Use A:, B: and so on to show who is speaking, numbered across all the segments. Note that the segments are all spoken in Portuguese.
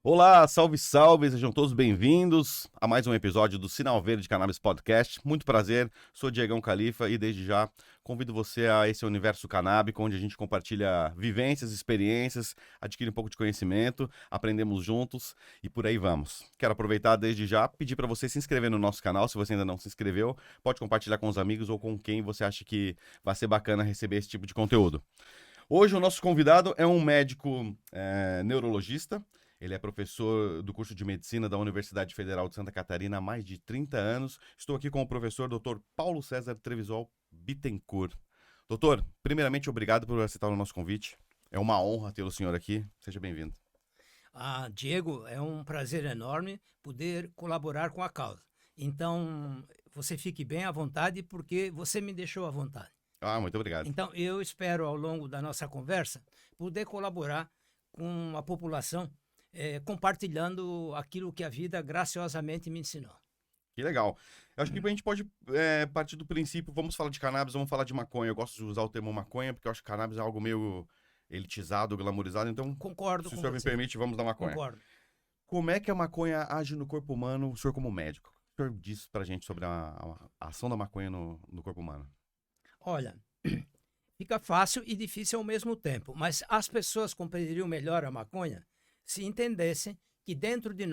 A: Olá, salve, salve, sejam todos bem-vindos a mais um episódio do Sinal Verde Cannabis Podcast. Muito prazer, sou Diegão Califa e desde já convido você a esse universo canábico onde a gente compartilha vivências, experiências, adquire um pouco de conhecimento, aprendemos juntos e por aí vamos. Quero aproveitar desde já, pedir para você se inscrever no nosso canal, se você ainda não se inscreveu, pode compartilhar com os amigos ou com quem você acha que vai ser bacana receber esse tipo de conteúdo. Hoje o nosso convidado é um médico neurologista. Ele é professor do curso de medicina da Universidade Federal de Santa Catarina há mais de 30 anos. Estou aqui com o professor Dr. Paulo César Trevisol Bittencourt. Doutor, primeiramente, obrigado por aceitar o nosso convite. É uma honra ter o senhor aqui. Seja bem-vindo.
B: Diego, é um prazer enorme poder colaborar com a causa. Então, você fique bem à vontade porque você me deixou à vontade.
A: Muito obrigado.
B: Então, eu espero, ao longo da nossa conversa, poder colaborar com a população, compartilhando aquilo que a vida graciosamente me ensinou.
A: Que legal. Eu acho que a gente pode partir do princípio, vamos falar de cannabis, vamos falar de maconha. Eu gosto de usar o termo maconha porque eu acho que cannabis é algo meio elitizado, glamorizado. Então,
B: Concordo
A: se
B: com
A: o senhor me
B: você.
A: permite, vamos da maconha.
B: Concordo.
A: Como é que a maconha age no corpo humano, o senhor como médico? O senhor diz pra gente sobre a ação da maconha no corpo humano?
B: Olha, fica fácil e difícil ao mesmo tempo, mas as pessoas compreenderiam melhor a maconha se entendessem que dentro do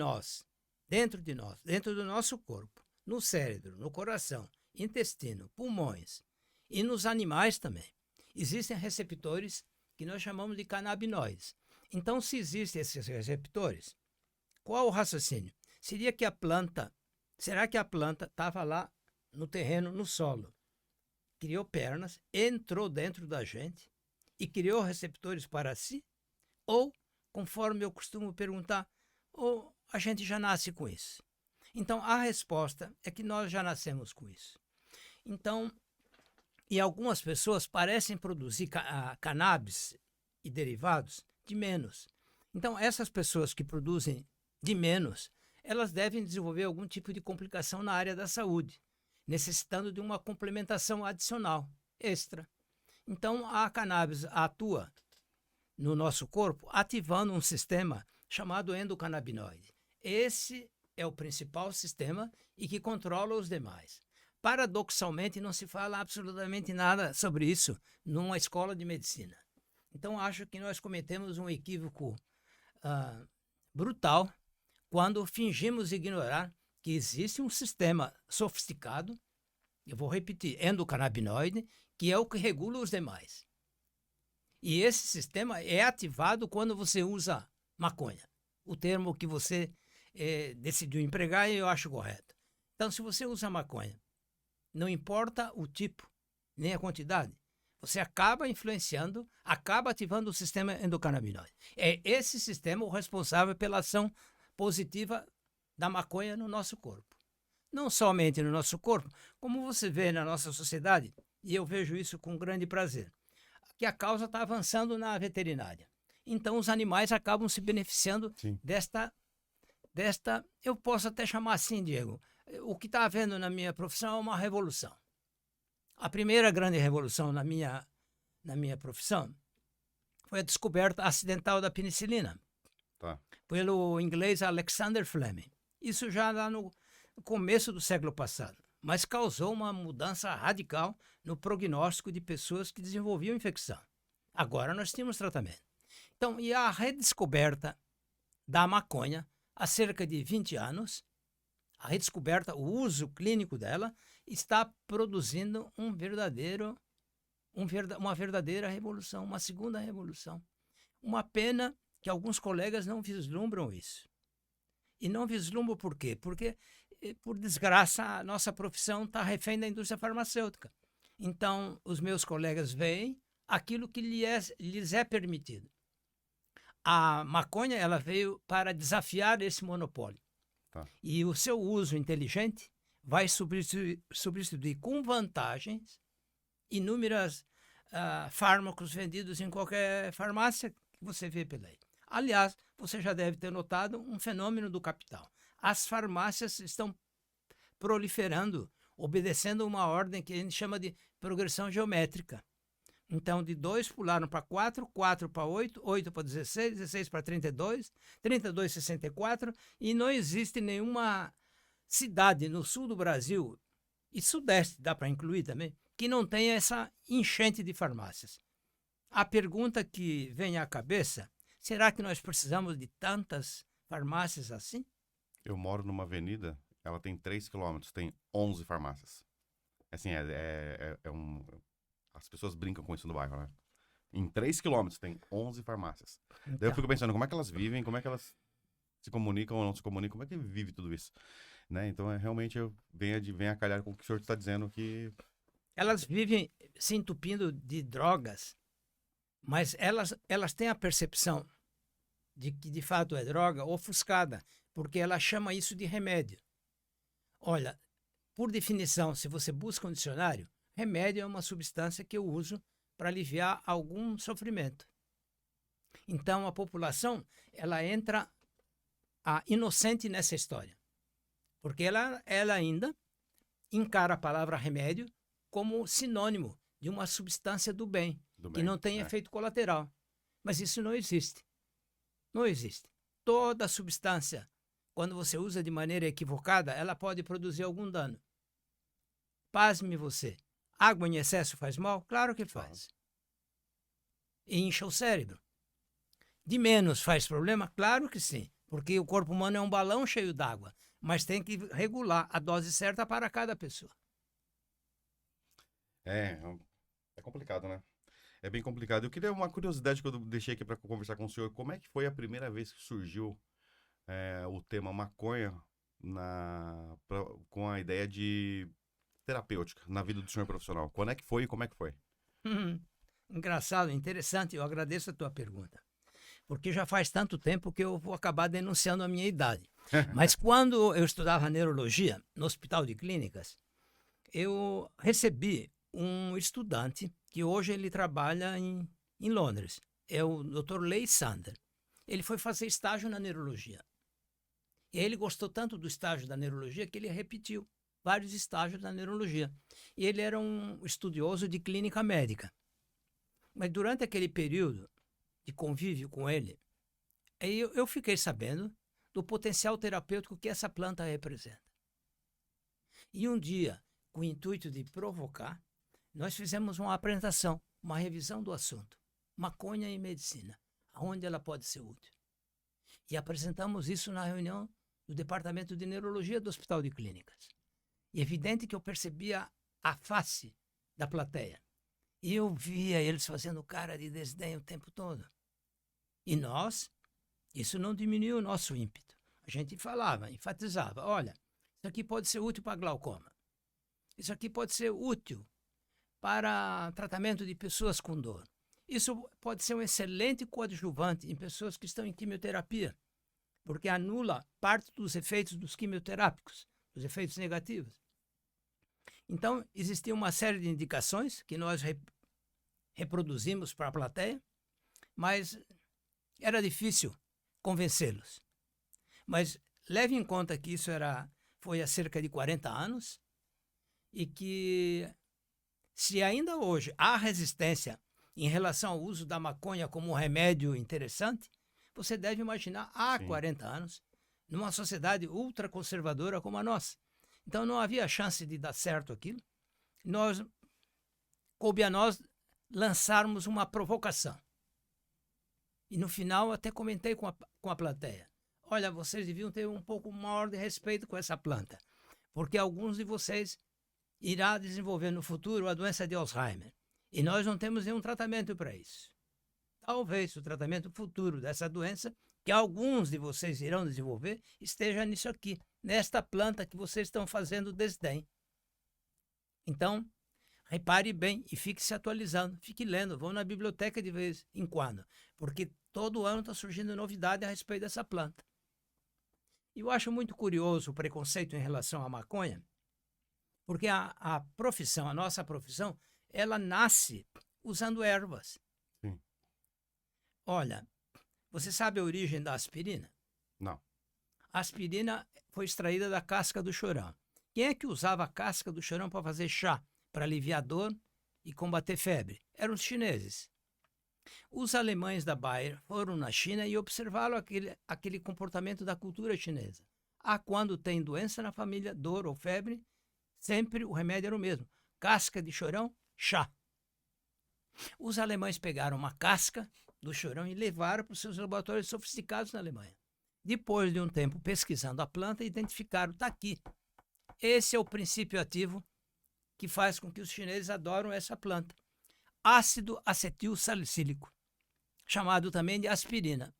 B: nosso corpo, no cérebro, no coração, intestino, pulmões e nos animais também, existem receptores que nós chamamos de canabinoides. Então, se existem esses receptores, qual o raciocínio? Será que a planta estava lá no terreno, no solo, criou pernas, entrou dentro da gente e criou receptores para si? Ou, conforme eu costumo perguntar, ou a gente já nasce com isso? Então, a resposta é que nós já nascemos com isso. Então, e algumas pessoas parecem produzir cannabis e derivados de menos. Então, essas pessoas que produzem de menos, elas devem desenvolver algum tipo de complicação na área da saúde, necessitando de uma complementação adicional, extra. Então, a cannabis atua no nosso corpo ativando um sistema chamado endocannabinoide. Esse é o principal sistema e que controla os demais. Paradoxalmente, não se fala absolutamente nada sobre isso numa escola de medicina. Então, acho que nós cometemos um equívoco brutal quando fingimos ignorar que existe um sistema sofisticado, eu vou repetir, endocannabinoide, que é o que regula os demais. E esse sistema é ativado quando você usa maconha. O termo que você decidiu empregar eu acho correto. Então, se você usa maconha, não importa o tipo, nem a quantidade, você acaba influenciando, acaba ativando o sistema endocannabinoide. É esse sistema o responsável pela ação positiva da maconha no nosso corpo. Não somente no nosso corpo, como você vê na nossa sociedade, e eu vejo isso com grande prazer, que a causa está avançando na veterinária. Então, os animais acabam se beneficiando desta, eu posso até chamar assim, Diego, o que está havendo na minha profissão é uma revolução. A primeira grande revolução na minha profissão foi a descoberta acidental da penicilina, pelo inglês Alexander Fleming. Isso já lá no começo do século passado, mas causou uma mudança radical no prognóstico de pessoas que desenvolviam infecção. Agora nós temos tratamento. Então, e a redescoberta da maconha há cerca de 20 anos, a redescoberta, o uso clínico dela, está produzindo uma verdadeira revolução, uma segunda revolução. Uma pena que alguns colegas não vislumbram isso. E não vislumbram por quê? Porque, por desgraça, a nossa profissão está refém da indústria farmacêutica. Então, os meus colegas veem aquilo que lhes é permitido. A maconha ela veio para desafiar esse monopólio. E o seu uso inteligente vai substituir com vantagens inúmeros fármacos vendidos em qualquer farmácia que você vê pela aí. Aliás, você já deve ter notado um fenômeno do capital. As farmácias estão proliferando, obedecendo uma ordem que a gente chama de progressão geométrica. Então, de 2 pularam para 4, 4 para 8, 8 para 16, 16 para 32, 32, 64, e não existe nenhuma cidade no sul do Brasil, e sudeste, dá para incluir também, que não tenha essa enchente de farmácias. A pergunta que vem à cabeça, será que nós precisamos de tantas farmácias assim?
A: Eu moro numa avenida, ela tem 3 quilômetros, tem 11 farmácias. Assim, as pessoas brincam com isso no bairro, né? Em 3 quilômetros tem 11 farmácias. Daí eu
B: Então,
A: fico pensando, como é que elas vivem, como é que elas se comunicam ou não se comunicam, como é que vive tudo isso? Né? Então, realmente, vem a calhar com o que o senhor está dizendo que...
B: elas vivem se entupindo de drogas, mas elas têm a percepção de que de fato é droga ofuscada, porque ela chama isso de remédio. Olha, por definição, se você busca um dicionário, remédio é uma substância que eu uso para aliviar algum sofrimento. Então a população, ela entra inocente nessa história, porque ela ainda encara a palavra remédio como sinônimo de uma substância do bem,
A: Do
B: que
A: bem,
B: não tem efeito colateral. Mas isso não existe. Não existe. Toda substância, quando você usa de maneira equivocada, ela pode produzir algum dano. Pasme você. Água em excesso faz mal? Claro que faz. E incha o cérebro. De menos faz problema? Claro que sim, porque o corpo humano é um balão cheio d'água, mas tem que regular a dose certa para cada pessoa.
A: É, é complicado, né? É bem complicado. Eu queria uma curiosidade que eu deixei aqui para conversar com o senhor. Como é que foi a primeira vez que surgiu o tema maconha com a ideia de terapêutica na vida do senhor profissional? Quando é que foi e como é que foi?
B: Engraçado, interessante, eu agradeço a tua pergunta, porque já faz tanto tempo que eu vou acabar denunciando a minha idade. Mas quando eu estudava neurologia no Hospital de Clínicas, eu recebi um estudante que hoje ele trabalha em Londres, é o Dr. Leigh Sander. Ele foi fazer estágio na neurologia. E ele gostou tanto do estágio da neurologia que ele repetiu vários estágios da neurologia. E ele era um estudioso de clínica médica. Mas durante aquele período de convívio com ele, eu fiquei sabendo do potencial terapêutico que essa planta representa. E um dia, com o intuito de provocar, nós fizemos uma apresentação, uma revisão do assunto, maconha e medicina, aonde ela pode ser útil. E apresentamos isso na reunião do Departamento de Neurologia do Hospital de Clínicas. E é evidente que eu percebia a face da plateia. E eu via eles fazendo cara de desdém o tempo todo. E nós, isso não diminuiu o nosso ímpeto. A gente falava, enfatizava, olha, isso aqui pode ser útil para glaucoma. Isso aqui pode ser útil para tratamento de pessoas com dor. Isso pode ser um excelente coadjuvante em pessoas que estão em quimioterapia, porque anula parte dos efeitos dos quimioterápicos, dos efeitos negativos. Então, existia uma série de indicações que nós reproduzimos para a plateia, mas era difícil convencê-los. Mas leve em conta que isso foi há cerca de 40 anos e que, se ainda hoje há resistência em relação ao uso da maconha como um remédio interessante, você deve imaginar há
A: Sim.
B: 40 anos, numa sociedade ultraconservadora como a nossa. Então não havia chance de dar certo aquilo. Coube a nós lançarmos uma provocação. E no final até comentei com a plateia. Olha, vocês deviam ter um pouco maior de respeito com essa planta, porque alguns de vocês irá desenvolver no futuro a doença de Alzheimer. E nós não temos nenhum tratamento para isso. Talvez o tratamento futuro dessa doença, que alguns de vocês irão desenvolver, esteja nisso aqui, nesta planta que vocês estão fazendo desdém. Então, repare bem e fique se atualizando, fique lendo, vão na biblioteca de vez em quando, porque todo ano está surgindo novidade a respeito dessa planta. E eu acho muito curioso o preconceito em relação à maconha, porque a profissão, a nossa profissão, ela nasce usando ervas.
A: Sim.
B: Olha, você sabe a origem da aspirina?
A: Não.
B: A aspirina foi extraída da casca do chorão. Quem é que usava a casca do chorão para fazer chá, para aliviar dor e combater febre? Eram os chineses. Os alemães da Bayer foram na China e observaram aquele comportamento da cultura chinesa. Quando tem doença na família, dor ou febre, sempre o remédio era o mesmo. Casca de chorão, chá. Os alemães pegaram uma casca do chorão e levaram para os seus laboratórios sofisticados na Alemanha. Depois de um tempo pesquisando a planta, identificaram, está aqui. Esse é o princípio ativo que faz com que os chineses adoram essa planta. Ácido acetil salicílico, chamado também de aspirina.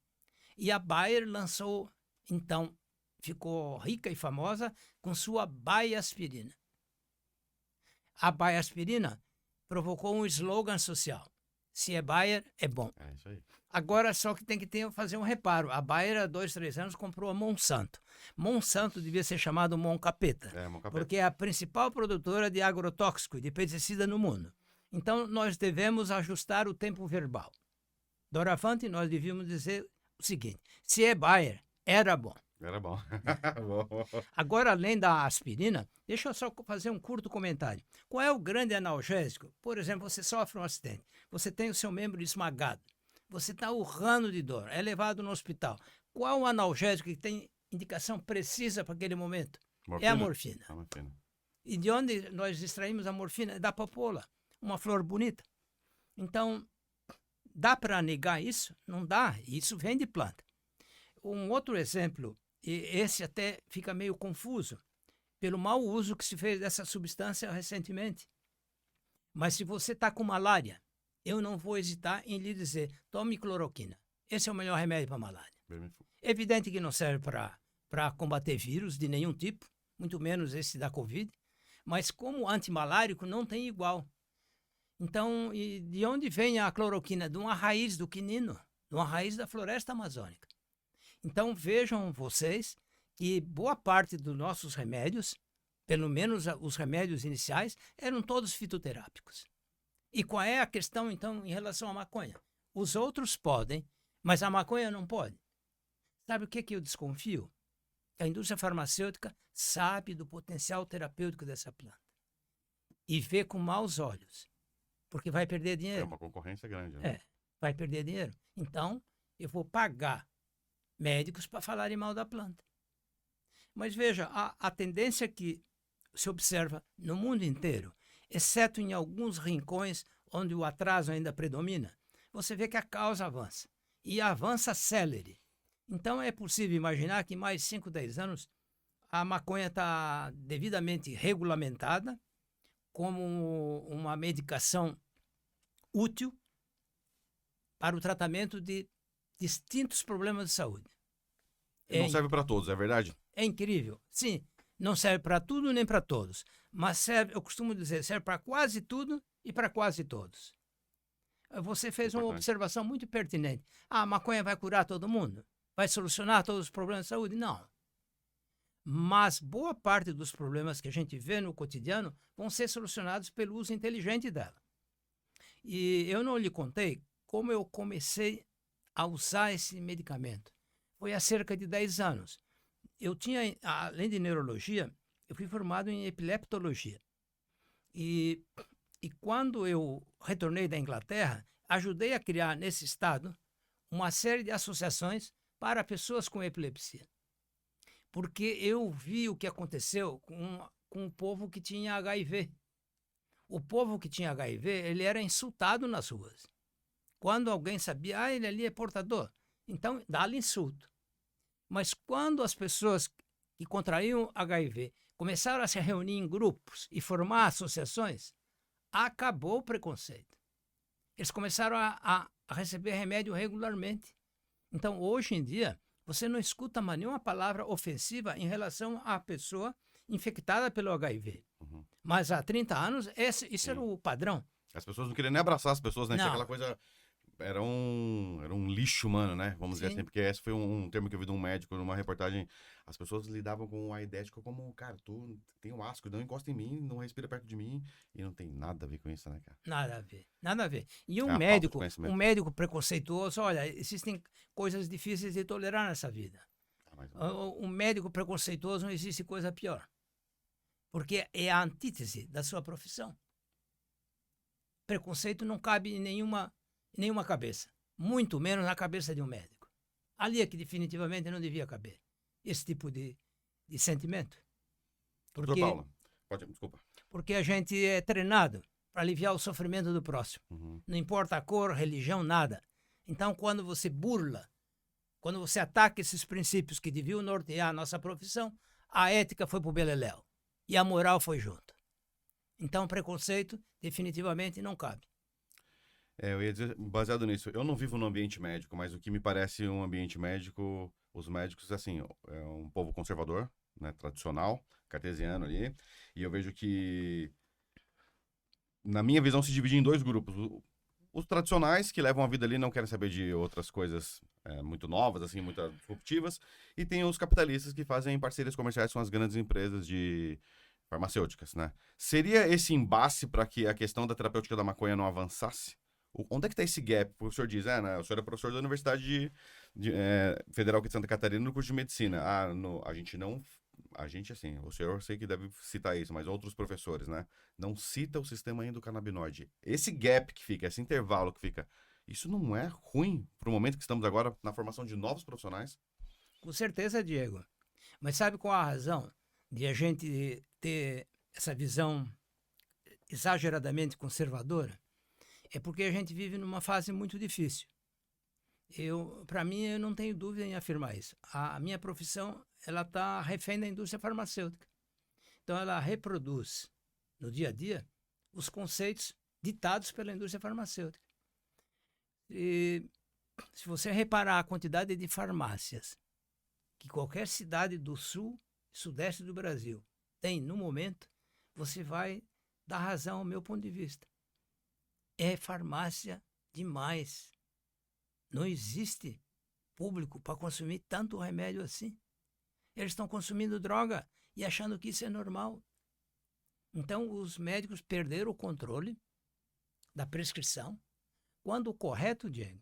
B: E a Bayer lançou, então, ficou rica e famosa com sua Bayer-aspirina. A Bayer-aspirina provocou um slogan social. Se é Bayer, é bom.
A: É isso aí.
B: Agora, só que tem que fazer um reparo. A Bayer, há 2, 3 anos, comprou a Monsanto. Monsanto devia ser chamado Moncapeta, porque é a principal produtora de agrotóxico, de pesticida no mundo. Então, nós devemos ajustar o tempo verbal. Doravante, nós devíamos dizer o seguinte: se é Bayer, era bom.
A: Era bom.
B: Agora, além da aspirina, deixa eu só fazer um curto comentário. Qual é o grande analgésico? Por exemplo, você sofre um acidente, você tem o seu membro esmagado, você está urrando de dor, é levado no hospital. Qual o analgésico que tem indicação precisa para aquele momento?
A: Morfina?
B: É a morfina.
A: A morfina.
B: E de onde nós extraímos a morfina? Da papoula, uma flor bonita. Então, dá para negar isso? Não dá, isso vem de planta. Um outro exemplo, e esse até fica meio confuso, pelo mau uso que se fez dessa substância recentemente. Mas se você está com malária, eu não vou hesitar em lhe dizer, tome cloroquina. Esse é o melhor remédio para malária. Evidente que não serve para combater vírus de nenhum tipo, muito menos esse da Covid, mas como antimalárico não tem igual. Então, e de onde vem a cloroquina? De uma raiz do quinino, de uma raiz da floresta amazônica. Então, vejam vocês que boa parte dos nossos remédios, pelo menos os remédios iniciais, eram todos fitoterápicos. E qual é a questão, então, em relação à maconha? Os outros podem, mas a maconha não pode. Sabe o que eu desconfio? A indústria farmacêutica sabe do potencial terapêutico dessa planta e vê com maus olhos, porque vai perder dinheiro.
A: É uma concorrência grande, né?
B: Vai perder dinheiro. Então, eu vou pagar médicos para falarem mal da planta. Mas veja, a tendência que se observa no mundo inteiro, exceto em alguns rincões onde o atraso ainda predomina, você vê que a causa avança. E avança célere. Então é possível imaginar que em mais 5, 10 anos a maconha está devidamente regulamentada como uma medicação útil para o tratamento de distintos problemas de saúde.
A: Não serve para todos, é verdade?
B: É incrível. Sim, não serve para tudo nem para todos, mas serve, eu costumo dizer, serve para quase tudo e para quase todos. Você fez uma observação muito pertinente. A maconha vai curar todo mundo? Vai solucionar todos os problemas de saúde? Não. Mas boa parte dos problemas que a gente vê no cotidiano vão ser solucionados pelo uso inteligente dela. E eu não lhe contei como eu comecei a usar esse medicamento. Foi há cerca de 10 anos. Eu tinha, além de neurologia, eu fui formado em epileptologia. E quando eu retornei da Inglaterra, ajudei a criar nesse estado uma série de associações para pessoas com epilepsia. Porque eu vi o que aconteceu com o povo que tinha HIV. O povo que tinha HIV, ele era insultado nas ruas. Quando alguém sabia, ele ali é portador, então dá-lhe insulto. Mas quando as pessoas que contraíam HIV começaram a se reunir em grupos e formar associações, acabou o preconceito. Eles começaram a receber remédio regularmente. Então, hoje em dia, você não escuta mais nenhuma palavra ofensiva em relação à pessoa infectada pelo HIV.
A: Uhum.
B: Mas há 30 anos, isso era o padrão.
A: As pessoas não queriam nem abraçar as pessoas, né?
B: Não.
A: Isso é aquela coisa... Era um lixo humano, né? Vamos dizer
B: Sim.
A: assim, porque esse foi um termo que eu vi de um médico numa reportagem. As pessoas lidavam com o aidético como, cara, tu tem um asco, não encosta em mim, não respira perto de mim. E não tem nada a ver com isso, né, cara?
B: Nada a ver, nada a ver. E
A: a falta de conhecimento.
B: um médico preconceituoso, olha, existem coisas difíceis de tolerar nessa vida.
A: Mas...
B: Um médico preconceituoso não existe coisa pior. Porque é a antítese da sua profissão. preconceito não cabe em nenhuma cabeça, muito menos na cabeça de um médico. Ali é que definitivamente não devia caber esse tipo de sentimento.
A: Doutor Paulo, desculpa.
B: Porque a gente é treinado para aliviar o sofrimento do próximo.
A: Uhum.
B: Não importa a cor, religião, nada. Então, quando você burla, quando você ataca esses princípios que deviam nortear a nossa profissão, a ética foi para o beleléu e a moral foi junto. Então, preconceito definitivamente não cabe.
A: Eu ia dizer, baseado nisso, eu não vivo no ambiente médico, mas o que me parece um ambiente médico, os médicos, assim, é um povo conservador, né, tradicional, cartesiano ali, e eu vejo que, na minha visão, se divide em dois grupos. Os tradicionais, que levam a vida ali e não querem saber de outras coisas muito novas, assim, muito disruptivas, e tem os capitalistas que fazem parcerias comerciais com as grandes empresas de farmacêuticas, né? Seria esse embate para que a questão da terapêutica da maconha não avançasse? Onde é que está esse gap? O professor diz, né, o senhor é professor da Universidade Federal aqui de Santa Catarina no curso de medicina. A gente, assim, o senhor eu sei que deve citar isso, mas outros professores, né, não cita o sistema endocannabinoide. Esse gap que fica, esse intervalo que fica, isso não é ruim para o momento que estamos agora na formação de novos profissionais?
B: Com certeza, Diego. Mas sabe qual a razão de a gente ter essa visão exageradamente conservadora? É porque a gente vive numa fase muito difícil. Para mim, eu não tenho dúvida em afirmar isso. A minha profissão, ela está refém da indústria farmacêutica. Então, ela reproduz no dia a dia os conceitos ditados pela indústria farmacêutica. E se você reparar a quantidade de farmácias que qualquer cidade do sul e sudeste do Brasil tem no momento, você vai dar razão ao meu ponto de vista. É farmácia demais. Não existe público para consumir tanto remédio assim. Eles estão consumindo droga e achando que isso é normal. Então, os médicos perderam o controle da prescrição, quando o correto, Diego,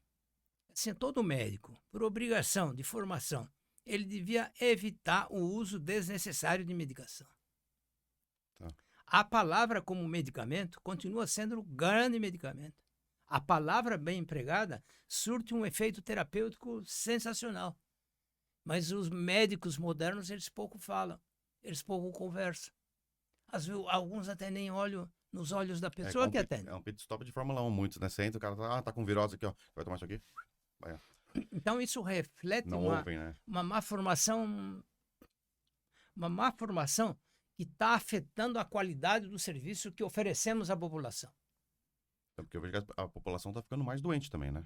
B: assim, todo médico, por obrigação de formação, ele devia evitar o uso desnecessário de medicação.
A: Tá.
B: A palavra como medicamento continua sendo um grande medicamento. A palavra bem empregada surte um efeito terapêutico sensacional. Mas os médicos modernos, eles pouco falam, eles pouco conversam. Alguns até nem olham nos olhos da pessoa que atende.
A: É um pit stop de Fórmula 1, muitos, né? Você entra, o cara tá com virose aqui, ó. Vai tomar isso aqui? Vai.
B: Então, isso reflete
A: Não ouvem, né?
B: uma má formação que está afetando a qualidade do serviço que oferecemos à população.
A: É porque eu vejo que a população está ficando mais doente também, né?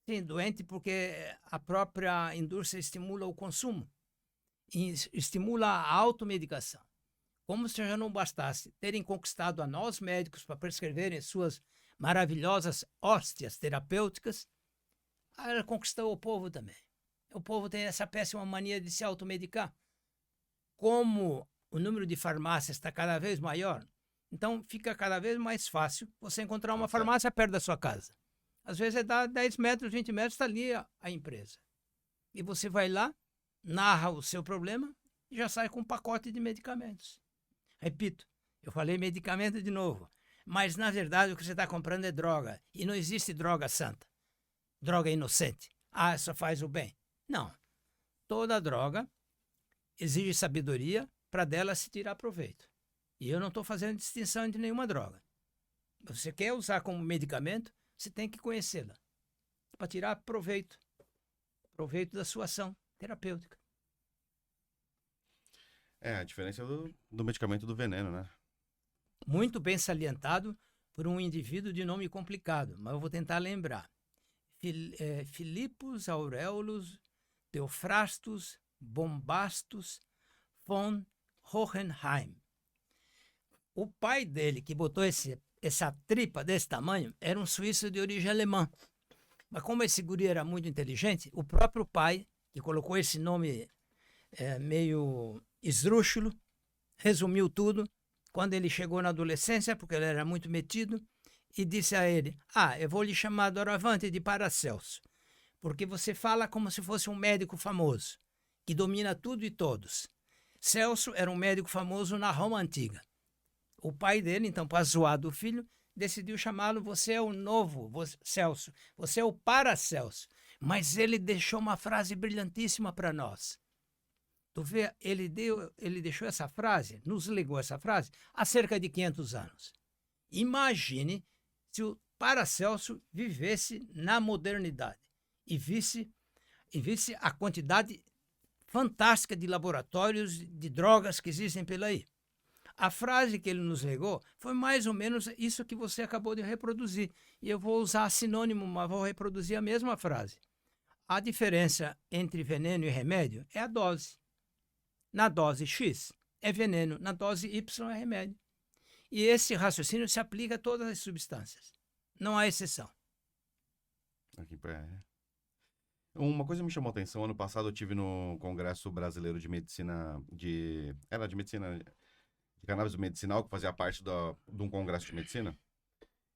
B: Sim, doente porque a própria indústria estimula o consumo e estimula a automedicação. Como se já não bastasse terem conquistado a nós médicos para prescreverem suas maravilhosas hóstias terapêuticas, ela conquistou o povo também. O povo tem essa péssima mania de se automedicar. Como o número de farmácias está cada vez maior, então fica cada vez mais fácil você encontrar uma farmácia perto da sua casa. Às vezes é dar 10 metros, 20 metros, está ali a empresa. E você vai lá, narra o seu problema e já sai com um pacote de medicamentos. Repito, eu falei medicamento de novo, mas na verdade o que você está comprando é droga. E não existe droga santa, droga inocente. Ah, só faz o bem. Não. Toda droga exige sabedoria para dela se tirar proveito. E eu não estou fazendo distinção entre nenhuma droga. Você quer usar como medicamento, você tem que conhecê-la para tirar proveito da sua ação terapêutica.
A: É, a diferença do medicamento do veneno, né?
B: Muito bem salientado por um indivíduo de nome complicado, mas eu vou tentar lembrar. Filipos Aureolus Theophrastus Bombastus von Hohenheim. O pai dele, que botou essa tripa desse tamanho, era um suíço de origem alemã. Mas como esse guri era muito inteligente, o próprio pai, que colocou esse nome meio esdrúxulo, resumiu tudo quando ele chegou na adolescência, porque ele era muito metido, e disse a ele: eu vou lhe chamar doravante de Paracelso, porque você fala como se fosse um médico famoso, que domina tudo e todos. Celso era um médico famoso na Roma Antiga. O pai dele, então, para zoar do filho, decidiu chamá-lo Você é o Novo Celso, você é o Paracelso. Mas ele deixou uma frase brilhantíssima para nós. Tu vê, ele deixou essa frase, nos legou essa frase, há cerca de 500 anos. Imagine se o Paracelso vivesse na modernidade e visse a quantidade fantástica de laboratórios de drogas que existem pela aí. A frase que ele nos legou foi mais ou menos isso que você acabou de reproduzir. E eu vou usar sinônimo, mas vou reproduzir a mesma frase. A diferença entre veneno e remédio é a dose. Na dose X é veneno, na dose Y é remédio. E esse raciocínio se aplica a todas as substâncias. Não há exceção.
A: Uma coisa me chamou a atenção, ano passado eu tive no Congresso Brasileiro de Medicina de cannabis medicinal, que fazia parte de um congresso de medicina.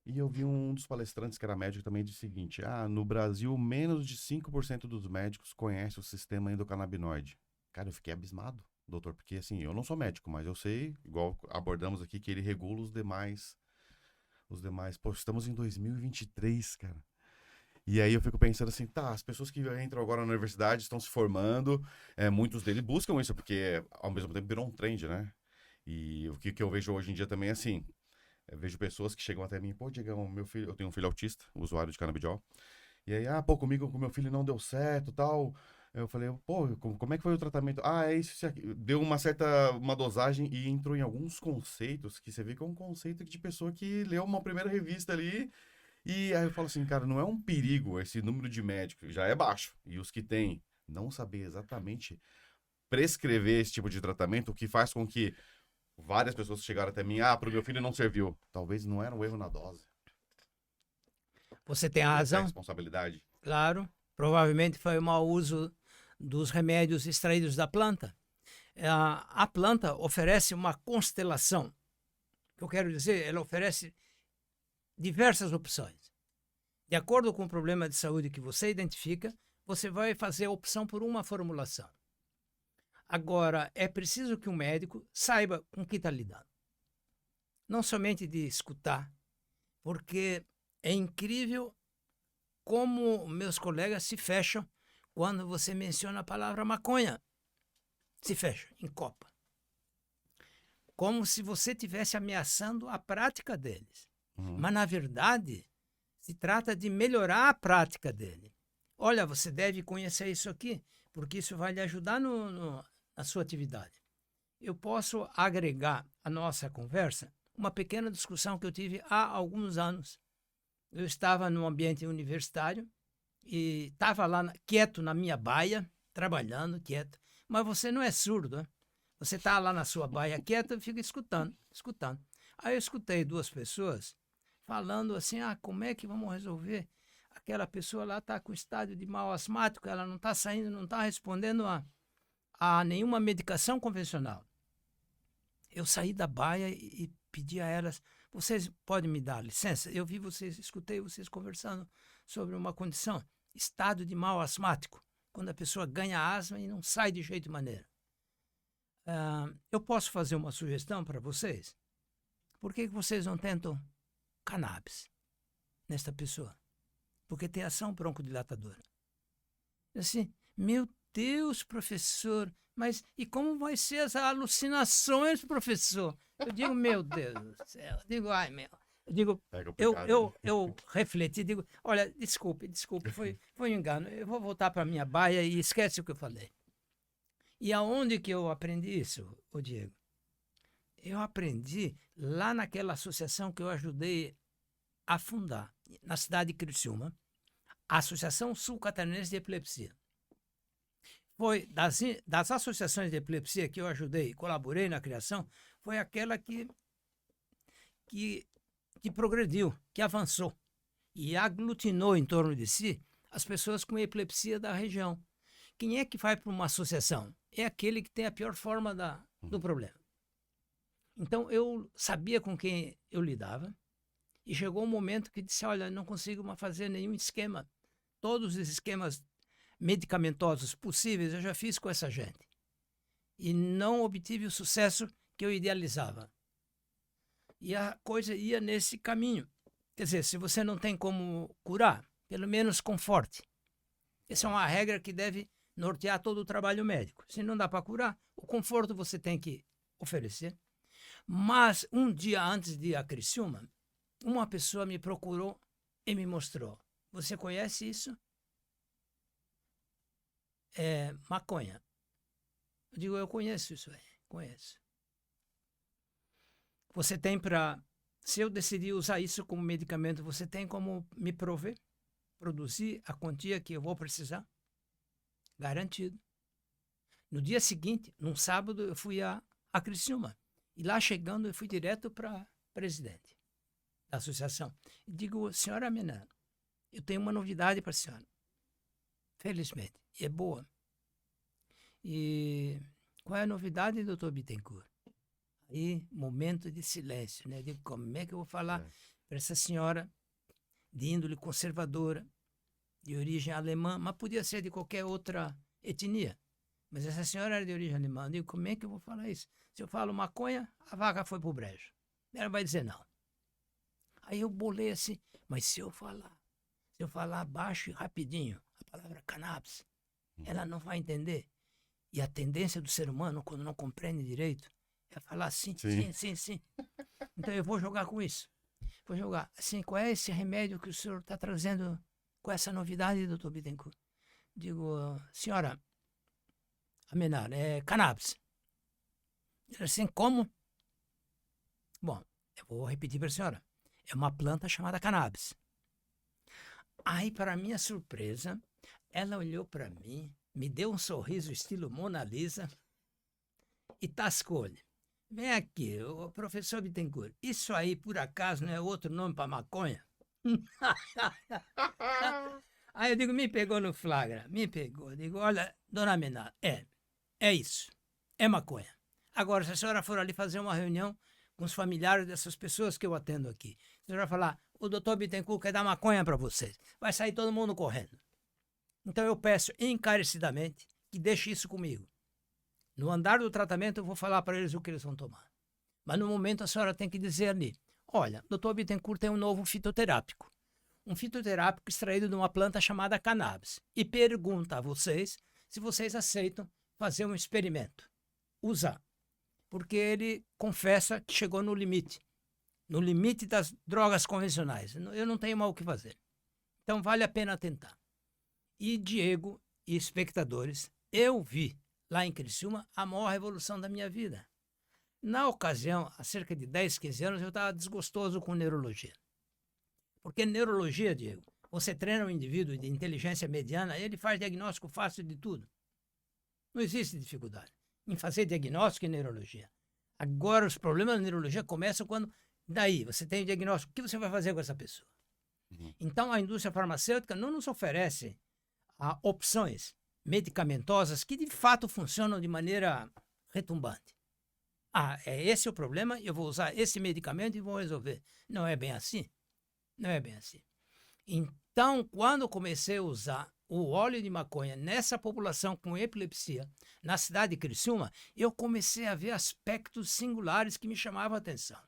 A: E eu vi um dos palestrantes, que era médico, também disse o seguinte: no Brasil, menos de 5% dos médicos conhecem o sistema endocannabinoide. Cara, eu fiquei abismado, doutor, porque assim, eu não sou médico, mas eu sei, igual abordamos aqui, que ele regula os demais. Pô, estamos em 2023, cara. E aí eu fico pensando assim, as pessoas que entram agora na universidade estão se formando, muitos deles buscam isso, porque ao mesmo tempo virou um trend, né? E o que eu vejo hoje em dia também é assim, eu vejo pessoas que chegam até mim, pô, Diegão, meu filho, eu tenho um filho autista, usuário de canabidiol, e aí, comigo, com meu filho não deu certo, tal. Eu falei, pô, como é que foi o tratamento? É isso aqui. Deu uma dosagem e entrou em alguns conceitos que você vê que é um conceito de pessoa que leu uma primeira revista ali. E aí eu falo assim, cara, não é um perigo esse número de médicos, já é baixo. E os que têm, não saber exatamente prescrever esse tipo de tratamento, o que faz com que várias pessoas chegaram até mim, pro meu filho não serviu. Talvez não era um erro na dose.
B: Você tem razão.
A: Responsabilidade.
B: Claro, provavelmente foi o mau uso dos remédios extraídos da planta. A planta oferece uma constelação. O que eu quero dizer, ela oferece diversas opções. De acordo com o problema de saúde que você identifica, você vai fazer a opção por uma formulação. Agora, é preciso que um médico saiba com que está lidando. Não somente de escutar, porque é incrível como meus colegas se fecham quando você menciona a palavra maconha. Se fecham, em copa. Como se você estivesse ameaçando a prática deles. Mas, na verdade, se trata de melhorar a prática dele. Olha, você deve conhecer isso aqui, porque isso vai lhe ajudar na sua atividade. Eu posso agregar à nossa conversa uma pequena discussão que eu tive há alguns anos. Eu estava num ambiente universitário e estava lá quieto na minha baia, trabalhando, quieto. Mas você não é surdo, né? Você está lá na sua baia quieto e fica escutando. Aí eu escutei duas pessoas falando assim, como é que vamos resolver? Aquela pessoa lá está com estádio de mal asmático, ela não está saindo, não está respondendo a nenhuma medicação convencional. Eu saí da baia e pedi a elas, vocês podem me dar licença? Eu vi vocês, escutei vocês conversando sobre uma condição, estado de mal asmático, quando a pessoa ganha asma e não sai de jeito e maneira. Eu posso fazer uma sugestão para vocês? Por que vocês não tentam cannabis nesta pessoa? Porque tem ação broncodilatadora. Assim, meu Deus, professor, mas e como vai ser as alucinações, professor? Eu digo, meu Deus do céu. Eu digo, Eu digo, eu refleti, digo, olha, desculpe, foi um engano. Eu vou voltar para a minha baia e esquece o que eu falei. E aonde que eu aprendi isso, Diego? Eu aprendi lá naquela associação que eu ajudei a fundar, na cidade de Criciúma, a Associação Sul-Catarinense de Epilepsia. Foi das associações de epilepsia que eu ajudei, colaborei na criação, foi aquela que progrediu, que avançou e aglutinou em torno de si as pessoas com epilepsia da região. Quem é que vai para uma associação? É aquele que tem a pior forma do problema. Então, eu sabia com quem eu lidava e chegou um momento que disse, olha, não consigo mais fazer nenhum esquema. Todos os esquemas medicamentosos possíveis eu já fiz com essa gente. E não obtive o sucesso que eu idealizava. E a coisa ia nesse caminho. Quer dizer, se você não tem como curar, pelo menos conforte. Essa é uma regra que deve nortear todo o trabalho médico. Se não dá para curar, o conforto você tem que oferecer. Mas um dia antes de ir a Criciúma, uma pessoa me procurou e me mostrou. Você conhece isso? É maconha. Eu digo, eu conheço isso aí, conheço. Você tem para... Se eu decidir usar isso como medicamento, você tem como me prover? Produzir a quantia que eu vou precisar? Garantido. No dia seguinte, num sábado, eu fui a Criciúma. E lá chegando, eu fui direto para presidente da associação. E digo, senhora Menano, eu tenho uma novidade para a senhora. Felizmente. E é boa. E qual é a novidade, doutor Bittencourt? Aí, momento de silêncio, né? Eu digo, como é que eu vou falar para essa senhora de índole conservadora, de origem alemã, mas podia ser de qualquer outra etnia. Mas essa senhora era de origem alemã. Eu digo, como é que eu vou falar isso? Se eu falo maconha, a vaca foi pro brejo. Ela vai dizer não. Aí eu bolei assim, mas se eu falar baixo e rapidinho, a palavra cannabis, ela não vai entender. E a tendência do ser humano, quando não compreende direito, é falar sim. Então eu vou jogar com isso. Vou jogar. Assim, qual é esse remédio que o senhor está trazendo com essa novidade, doutor Bittencourt? Digo, senhora Amenar, é cannabis. Ele assim, como? Bom, eu vou repetir para a senhora. É uma planta chamada cannabis. Aí, para minha surpresa, ela olhou para mim, me deu um sorriso estilo Mona Lisa e tascou-lhe. Vem aqui, o professor Bittencourt, isso aí por acaso não é outro nome para maconha? Aí eu digo, me pegou no flagra, me pegou. Eu digo, olha, dona Menard, é isso, é maconha. Agora, se a senhora for ali fazer uma reunião com os familiares dessas pessoas que eu atendo aqui, a senhora vai falar, o doutor Bittencourt quer dar maconha para vocês. Vai sair todo mundo correndo. Então eu peço encarecidamente que deixe isso comigo. No andar do tratamento eu vou falar para eles o que eles vão tomar. Mas no momento a senhora tem que dizer ali, olha, doutor Bittencourt tem um novo fitoterápico. Um fitoterápico extraído de uma planta chamada cannabis. E pergunta a vocês se vocês aceitam fazer um experimento. Usar. Porque ele confessa que chegou no limite. No limite das drogas convencionais. Eu não tenho mais o que fazer. Então vale a pena tentar. E Diego e espectadores, eu vi lá em Criciúma a maior revolução da minha vida. Na ocasião, há cerca de 10, 15 anos, eu estava desgostoso com neurologia. Porque neurologia, Diego, você treina um indivíduo de inteligência mediana, ele faz diagnóstico fácil de tudo. Não existe dificuldade em fazer diagnóstico em neurologia. Agora, os problemas da neurologia começam quando, daí, você tem o diagnóstico, o que você vai fazer com essa pessoa? Então, a indústria farmacêutica não nos oferece opções medicamentosas que, de fato, funcionam de maneira retumbante. É esse o problema, eu vou usar esse medicamento e vou resolver. Não é bem assim. Não é bem assim. Então, quando eu comecei a usar o óleo de maconha nessa população com epilepsia, na cidade de Criciúma, eu comecei a ver aspectos singulares que me chamavam a atenção.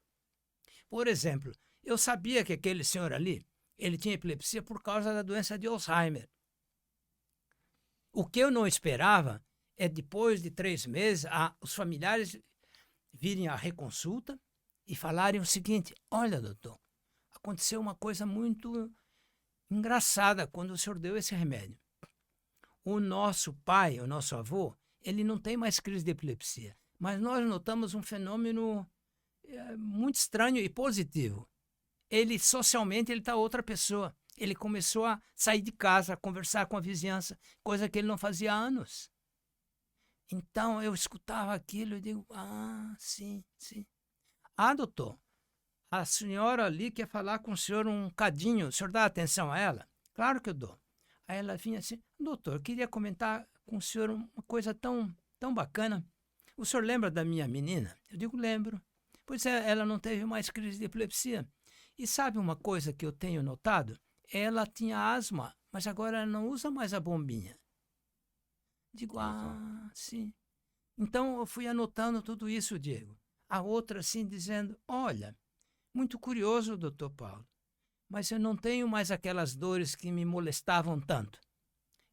B: Por exemplo, eu sabia que aquele senhor ali, ele tinha epilepsia por causa da doença de Alzheimer. O que eu não esperava é, depois de 3 meses, os familiares virem à reconsulta e falarem o seguinte, olha, doutor, aconteceu uma coisa muito engraçada quando o senhor deu esse remédio. O nosso pai, o nosso avô, ele não tem mais crise de epilepsia, mas nós notamos um fenômeno muito estranho e positivo. Ele, socialmente, ele está outra pessoa. Ele começou a sair de casa, a conversar com a vizinhança, coisa que ele não fazia há anos. Então, eu escutava aquilo e digo, sim. Doutor, a senhora ali quer falar com o senhor um cadinho, o senhor dá atenção a ela? Claro que eu dou. Aí ela vinha assim, doutor, eu queria comentar com o senhor uma coisa tão bacana. O senhor lembra da minha menina? Eu digo, lembro. Pois é, ela não teve mais crise de epilepsia. E sabe uma coisa que eu tenho notado? Ela tinha asma, mas agora ela não usa mais a bombinha. Digo, sim. Então eu fui anotando tudo isso, Diego. A outra assim dizendo, olha, Muito curioso, doutor Paulo, mas eu não tenho mais aquelas dores que me molestavam tanto.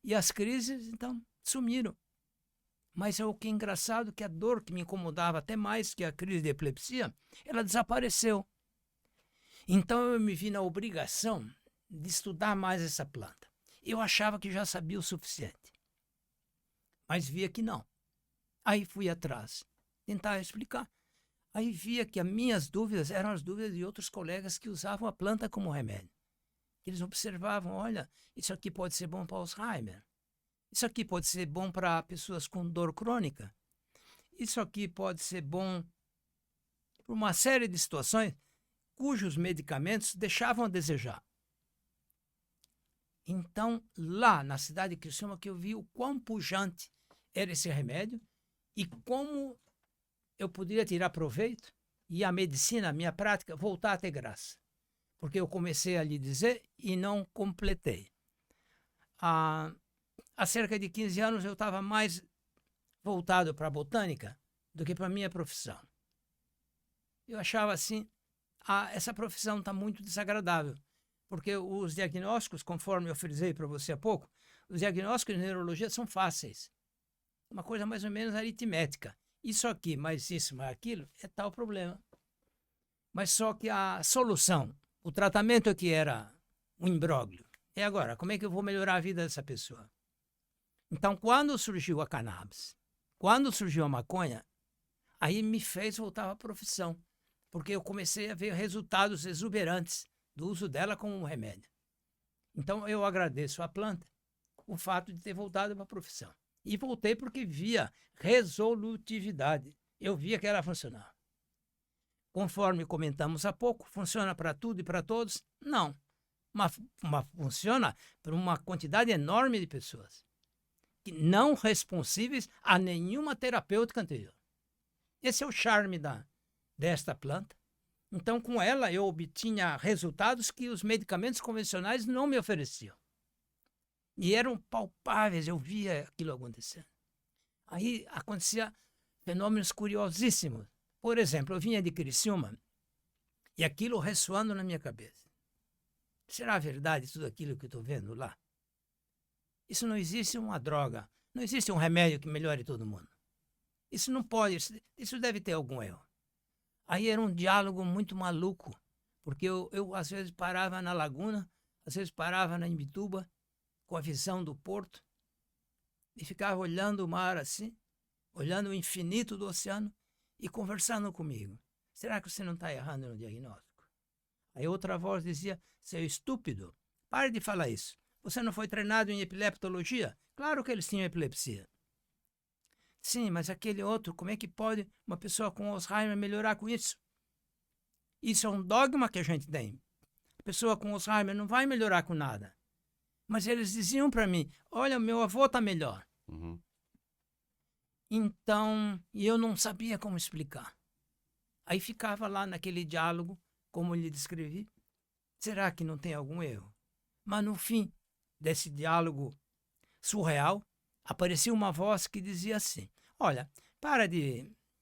B: E as crises, então, sumiram. Mas o que é engraçado é que a dor que me incomodava até mais que a crise de epilepsia, ela desapareceu. Então eu me vi na obrigação de estudar mais essa planta. Eu achava que já sabia o suficiente, mas via que não. Aí fui atrás, tentar explicar. Aí via que as minhas dúvidas eram as dúvidas de outros colegas que usavam a planta como remédio. Eles observavam, olha, isso aqui pode ser bom para Alzheimer. Isso aqui pode ser bom para pessoas com dor crônica. Isso aqui pode ser bom para uma série de situações cujos medicamentos deixavam a desejar. Então, lá na cidade de Criciúma, que eu vi o quão pujante era esse remédio e como eu poderia tirar proveito e a medicina, a minha prática, voltar a ter graça. Porque eu comecei a lhe dizer e não completei. Há cerca de 15 anos eu estava mais voltado para a botânica do que para a minha profissão. Eu achava assim, essa profissão está muito desagradável, porque os diagnósticos, conforme eu frisei para você há pouco, os diagnósticos de neurologia são fáceis. Uma coisa mais ou menos aritmética. Isso aqui, mais isso, mais aquilo, é tal problema. Mas só que a solução, o tratamento que era um imbróglio. E agora, como é que eu vou melhorar a vida dessa pessoa? Então, quando surgiu a cannabis, quando surgiu a maconha, aí me fez voltar à profissão, porque eu comecei a ver resultados exuberantes do uso dela como um remédio. Então, eu agradeço à planta o fato de ter voltado para a profissão. E voltei porque via resolutividade. Eu via que ela funcionava. Conforme comentamos há pouco, funciona para tudo e para todos? Não. Mas funciona para uma quantidade enorme de pessoas que não responsíveis a nenhuma terapêutica anterior. Esse é o charme desta planta. Então, com ela, eu obtinha resultados que os medicamentos convencionais não me ofereciam. E eram palpáveis, eu via aquilo acontecendo. Aí acontecia fenômenos curiosíssimos. Por exemplo, eu vinha de Criciúma e aquilo ressoando na minha cabeça. Será verdade tudo aquilo que eu estou vendo lá? Isso não existe uma droga, não existe um remédio que melhore todo mundo. Isso não pode, isso deve ter algum erro. Aí era um diálogo muito maluco, porque eu às vezes parava na Laguna, às vezes parava na Imbituba, com a visão do porto, e ficava olhando o mar assim, olhando o infinito do oceano e conversando comigo. Será que você não está errando no diagnóstico? Aí outra voz dizia, seu estúpido, pare de falar isso. Você não foi treinado em epileptologia? Claro que eles tinham epilepsia. Sim, mas aquele outro, como é que pode uma pessoa com Alzheimer melhorar com isso? Isso é um dogma que a gente tem. A pessoa com Alzheimer não vai melhorar com nada. Mas eles diziam para mim, olha, meu avô está melhor.
A: Uhum.
B: Então, eu não sabia como explicar. Aí ficava lá naquele diálogo, como lhe descrevi. Será que não tem algum erro? Mas no fim desse diálogo surreal, aparecia uma voz que dizia assim, olha,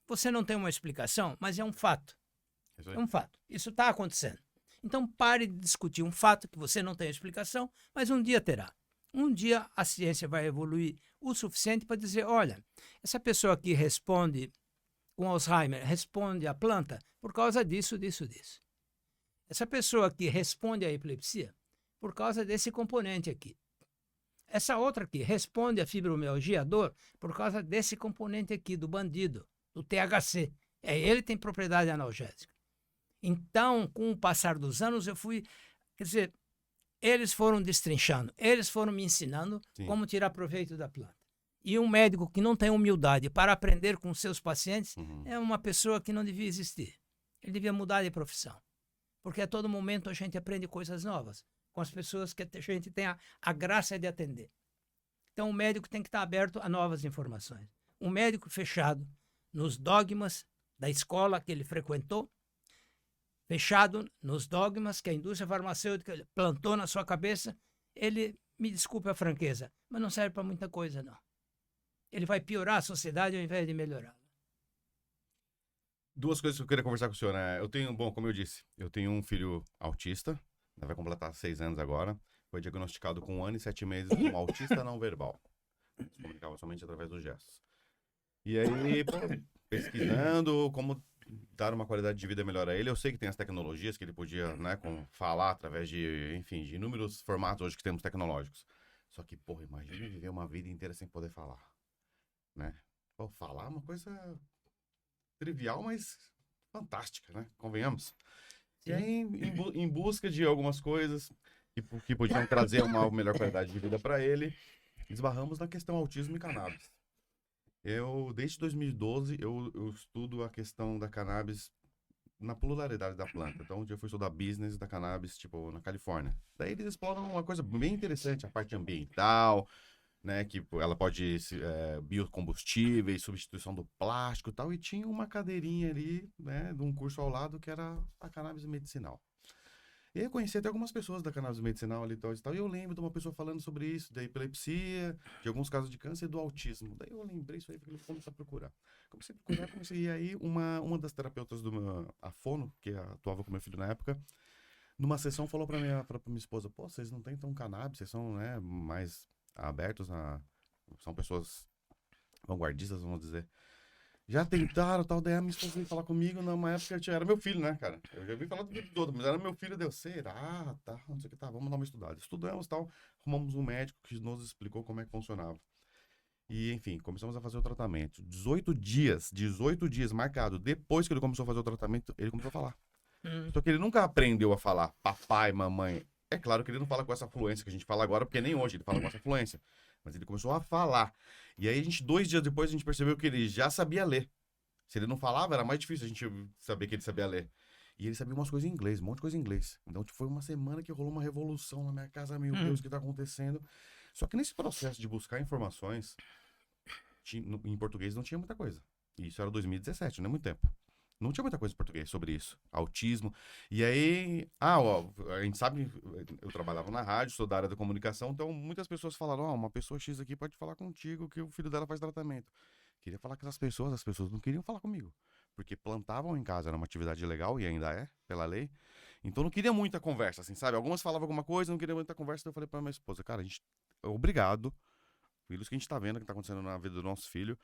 B: você não tem uma explicação, mas é um fato. É um fato. Isso está acontecendo. Então pare de discutir um fato que você não tem explicação, mas um dia terá. Um dia a ciência vai evoluir o suficiente para dizer, olha, essa pessoa que responde com Alzheimer, responde à planta por causa disso, disso, disso. Essa pessoa que responde à epilepsia, por causa desse componente aqui. Essa outra aqui responde à fibromialgia, à dor, por causa desse componente aqui, do bandido, do THC. Ele tem propriedade analgésica. Então, com o passar dos anos, quer dizer, eles foram destrinchando, eles foram me ensinando como tirar proveito da planta. E um médico que não tem humildade para aprender com seus pacientes é uma pessoa que não devia existir. Ele devia mudar de profissão. Porque a todo momento a gente aprende coisas novas com as pessoas que a gente tem a graça de atender. Então, o médico tem que estar aberto a novas informações. Um médico fechado nos dogmas da escola que ele frequentou, fechado nos dogmas que a indústria farmacêutica plantou na sua cabeça, ele, me desculpe a franqueza, mas não serve para muita coisa, não. Ele vai piorar a sociedade ao invés de melhorá-la.
A: Duas coisas que eu queria conversar com o senhor, né? Eu tenho, bom, como eu disse, eu tenho um filho autista, né, vai completar 6 anos agora. Foi diagnosticado com 1 ano e 7 meses como autista não verbal. Se comunicava somente através dos gestos. E aí, pô, pesquisando como dar uma qualidade de vida melhor a ele, eu sei que tem as tecnologias que ele podia, né, falar através de, enfim, de inúmeros formatos hoje que temos tecnológicos. Só que, porra, imagina viver uma vida inteira sem poder falar, né? Pô, falar é uma coisa trivial, mas fantástica, né? Convenhamos. E aí,
B: Sim.
A: em busca de algumas coisas que podiam trazer uma melhor qualidade de vida para ele, esbarramos na questão autismo e cannabis. Desde 2012, eu estudo a questão da cannabis na pluralidade da planta. Então, eu fui estudar business da cannabis, tipo, na Califórnia. Daí eles exploram uma coisa bem interessante, a parte ambiental, né, que pô, ela pode biocombustíveis, substituição do plástico e tal, e tinha uma cadeirinha ali, né, de um curso ao lado que era a cannabis medicinal. E aí eu conheci até algumas pessoas da cannabis medicinal ali e tal, e eu lembro de uma pessoa falando sobre isso, da epilepsia, de alguns casos de câncer e do autismo. Daí eu lembrei isso aí, porque eu comecei a procurar. E aí uma das terapeutas do meu, a Fono, que atuava com meu filho na época, numa sessão falou pra minha esposa, pô, vocês não tentam cannabis, vocês são, né, mais abertos são pessoas vanguardistas, vamos dizer. Já tentaram, tal, daí a minha esposa veio falar comigo numa época que era meu filho, né, cara? Eu já vi falar do vídeo todo, mas era meu filho, deu, será? Tá, não sei o que, tá, vamos dar uma estudada. Estudamos, tal, arrumamos um médico que nos explicou como é que funcionava. E, enfim, começamos a fazer o tratamento. 18 dias marcado, depois que ele começou a fazer o tratamento, ele começou a falar.
B: Hum.
A: Só que ele nunca aprendeu a falar papai, mamãe. É claro que ele não fala com essa fluência que a gente fala agora, porque nem hoje ele fala com essa fluência. Mas ele começou a falar. E aí, 2 dias depois, a gente percebeu que ele já sabia ler. Se ele não falava, era mais difícil a gente saber que ele sabia ler. E ele sabia umas coisas em inglês, um monte de coisa em inglês. Então, tipo, foi uma semana que rolou uma revolução na minha casa. Meu Deus, o que tá acontecendo? Só que nesse processo de buscar informações, em português não tinha muita coisa. E isso era 2017, não é muito tempo. Não tinha muita coisa em português sobre isso. Autismo. E aí, ó, a gente sabe, eu trabalhava na rádio, sou da área da comunicação, então muitas pessoas falaram, ó, uma pessoa X aqui pode falar contigo que o filho dela faz tratamento. Queria falar com as pessoas não queriam falar comigo. Porque plantavam em casa, era uma atividade legal e ainda é, pela lei. Então não queria muita conversa, assim, sabe? Algumas falavam alguma coisa, não queria muita conversa, então eu falei pra minha esposa, cara, a gente, obrigado, pelos que a gente tá vendo que tá acontecendo na vida do nosso filho,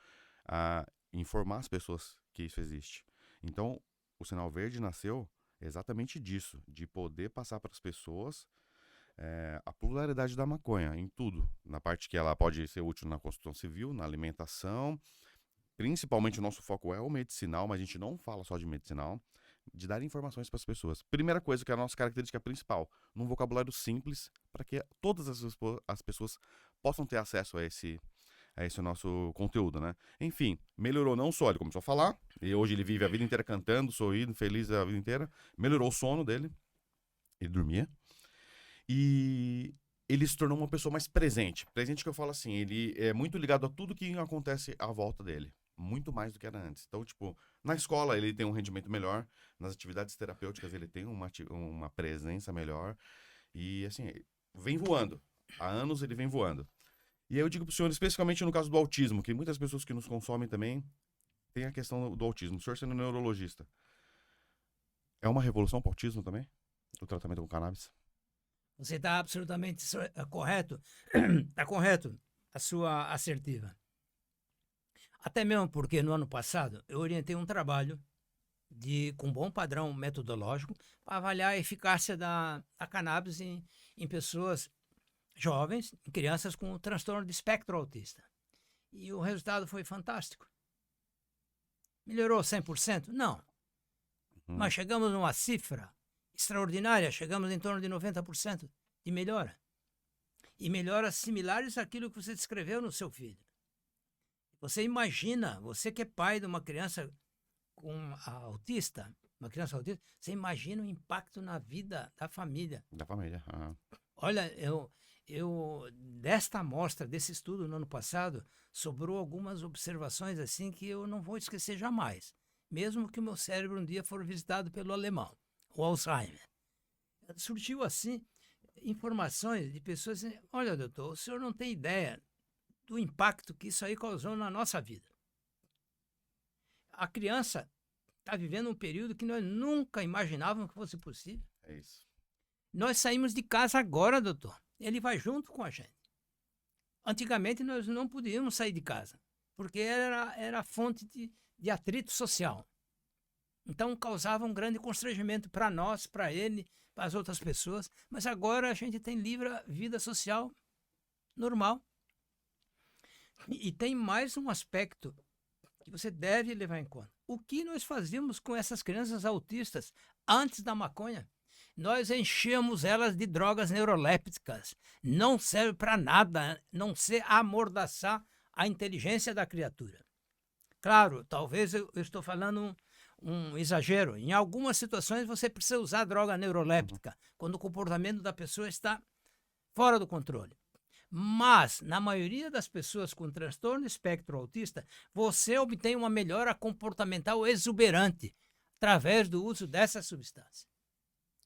A: a informar as pessoas que isso existe. Então, o Sinal Verde nasceu exatamente disso, de poder passar para as pessoas a pluralidade da maconha em tudo, na parte que ela pode ser útil na construção civil, na alimentação, principalmente o nosso foco é o medicinal, mas a gente não fala só de medicinal, de dar informações para as pessoas. Primeira coisa que é a nossa característica principal, num vocabulário simples, para que todas as pessoas possam ter acesso a esse nosso conteúdo, né? Enfim, melhorou não só, ele começou a falar, e hoje ele vive a vida inteira cantando, sorrindo, feliz a vida inteira. Melhorou o sono dele, ele dormia. E ele se tornou uma pessoa mais presente. Presente que eu falo assim, ele é muito ligado a tudo que acontece à volta dele. Muito mais do que era antes. Então, tipo, na escola ele tem um rendimento melhor, nas atividades terapêuticas ele tem uma presença melhor. E, assim, vem voando. Há anos ele vem voando. E aí eu digo pro senhor, especificamente no caso do autismo, que muitas pessoas que nos consomem também têm a questão do autismo. O senhor sendo neurologista, é uma revolução para o autismo também? O tratamento com cannabis?
B: Você está absolutamente correto. Está correto a sua assertiva. Até mesmo porque no ano passado eu orientei um trabalho com bom padrão metodológico para avaliar a eficácia da cannabis em pessoas jovens, em crianças com transtorno de espectro autista. E o resultado foi fantástico. Melhorou 100%? Não. Mas chegamos numa cifra extraordinária, chegamos em torno de 90% de melhora. E melhoras similares àquilo que você descreveu no seu filho. Você imagina, você que é pai de uma criança autista, uma criança autista, você imagina o impacto na vida da família.
A: Da família.
B: Olha, desta amostra, desse estudo no ano passado, sobrou algumas observações assim que eu não vou esquecer jamais. Mesmo que o meu cérebro um dia for visitado pelo alemão, o Alzheimer. Surgiu assim informações de pessoas assim, olha, doutor, o senhor não tem ideia do impacto que isso aí causou na nossa vida. A criança está vivendo um período que nós nunca imaginávamos que fosse possível.
A: É isso.
B: Nós saímos de casa agora, doutor. Ele vai junto com a gente. Antigamente nós não podíamos sair de casa, porque era fonte de atrito social. Então causava um grande constrangimento para nós, para ele, para as outras pessoas. Mas agora a gente tem livre vida social normal. E tem mais um aspecto que você deve levar em conta. O que nós fazíamos com essas crianças autistas antes da maconha? Nós enchemos elas de drogas neurolépticas. Não serve para nada, não ser amordaçar a inteligência da criatura. Claro, talvez eu estou falando um exagero. Em algumas situações você precisa usar droga neuroléptica, quando o comportamento da pessoa está fora do controle. Mas, na maioria das pessoas com transtorno espectro autista, você obtém uma melhora comportamental exuberante através do uso dessa substância.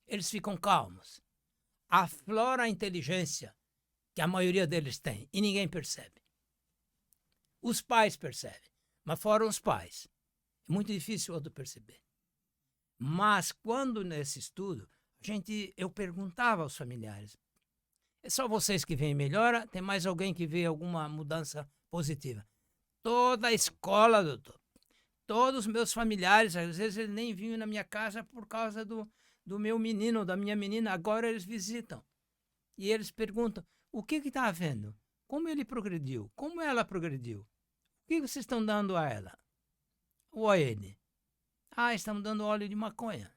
B: Eles ficam calmos. Aflora a inteligência que a maioria deles tem e ninguém percebe. Os pais percebem, mas fora os pais. É muito difícil outro perceber. Mas quando nesse estudo, eu perguntava aos familiares, é só vocês que veem melhora? Tem mais alguém que vê alguma mudança positiva? Toda a escola, doutor. Todos os meus familiares, às vezes eles nem vinham na minha casa por causa do meu menino, da minha menina. Agora eles visitam. E eles perguntam, o que está havendo? Como ele progrediu? Como ela progrediu? O que vocês estão dando a ela? Ou a ele? Estamos dando óleo de maconha.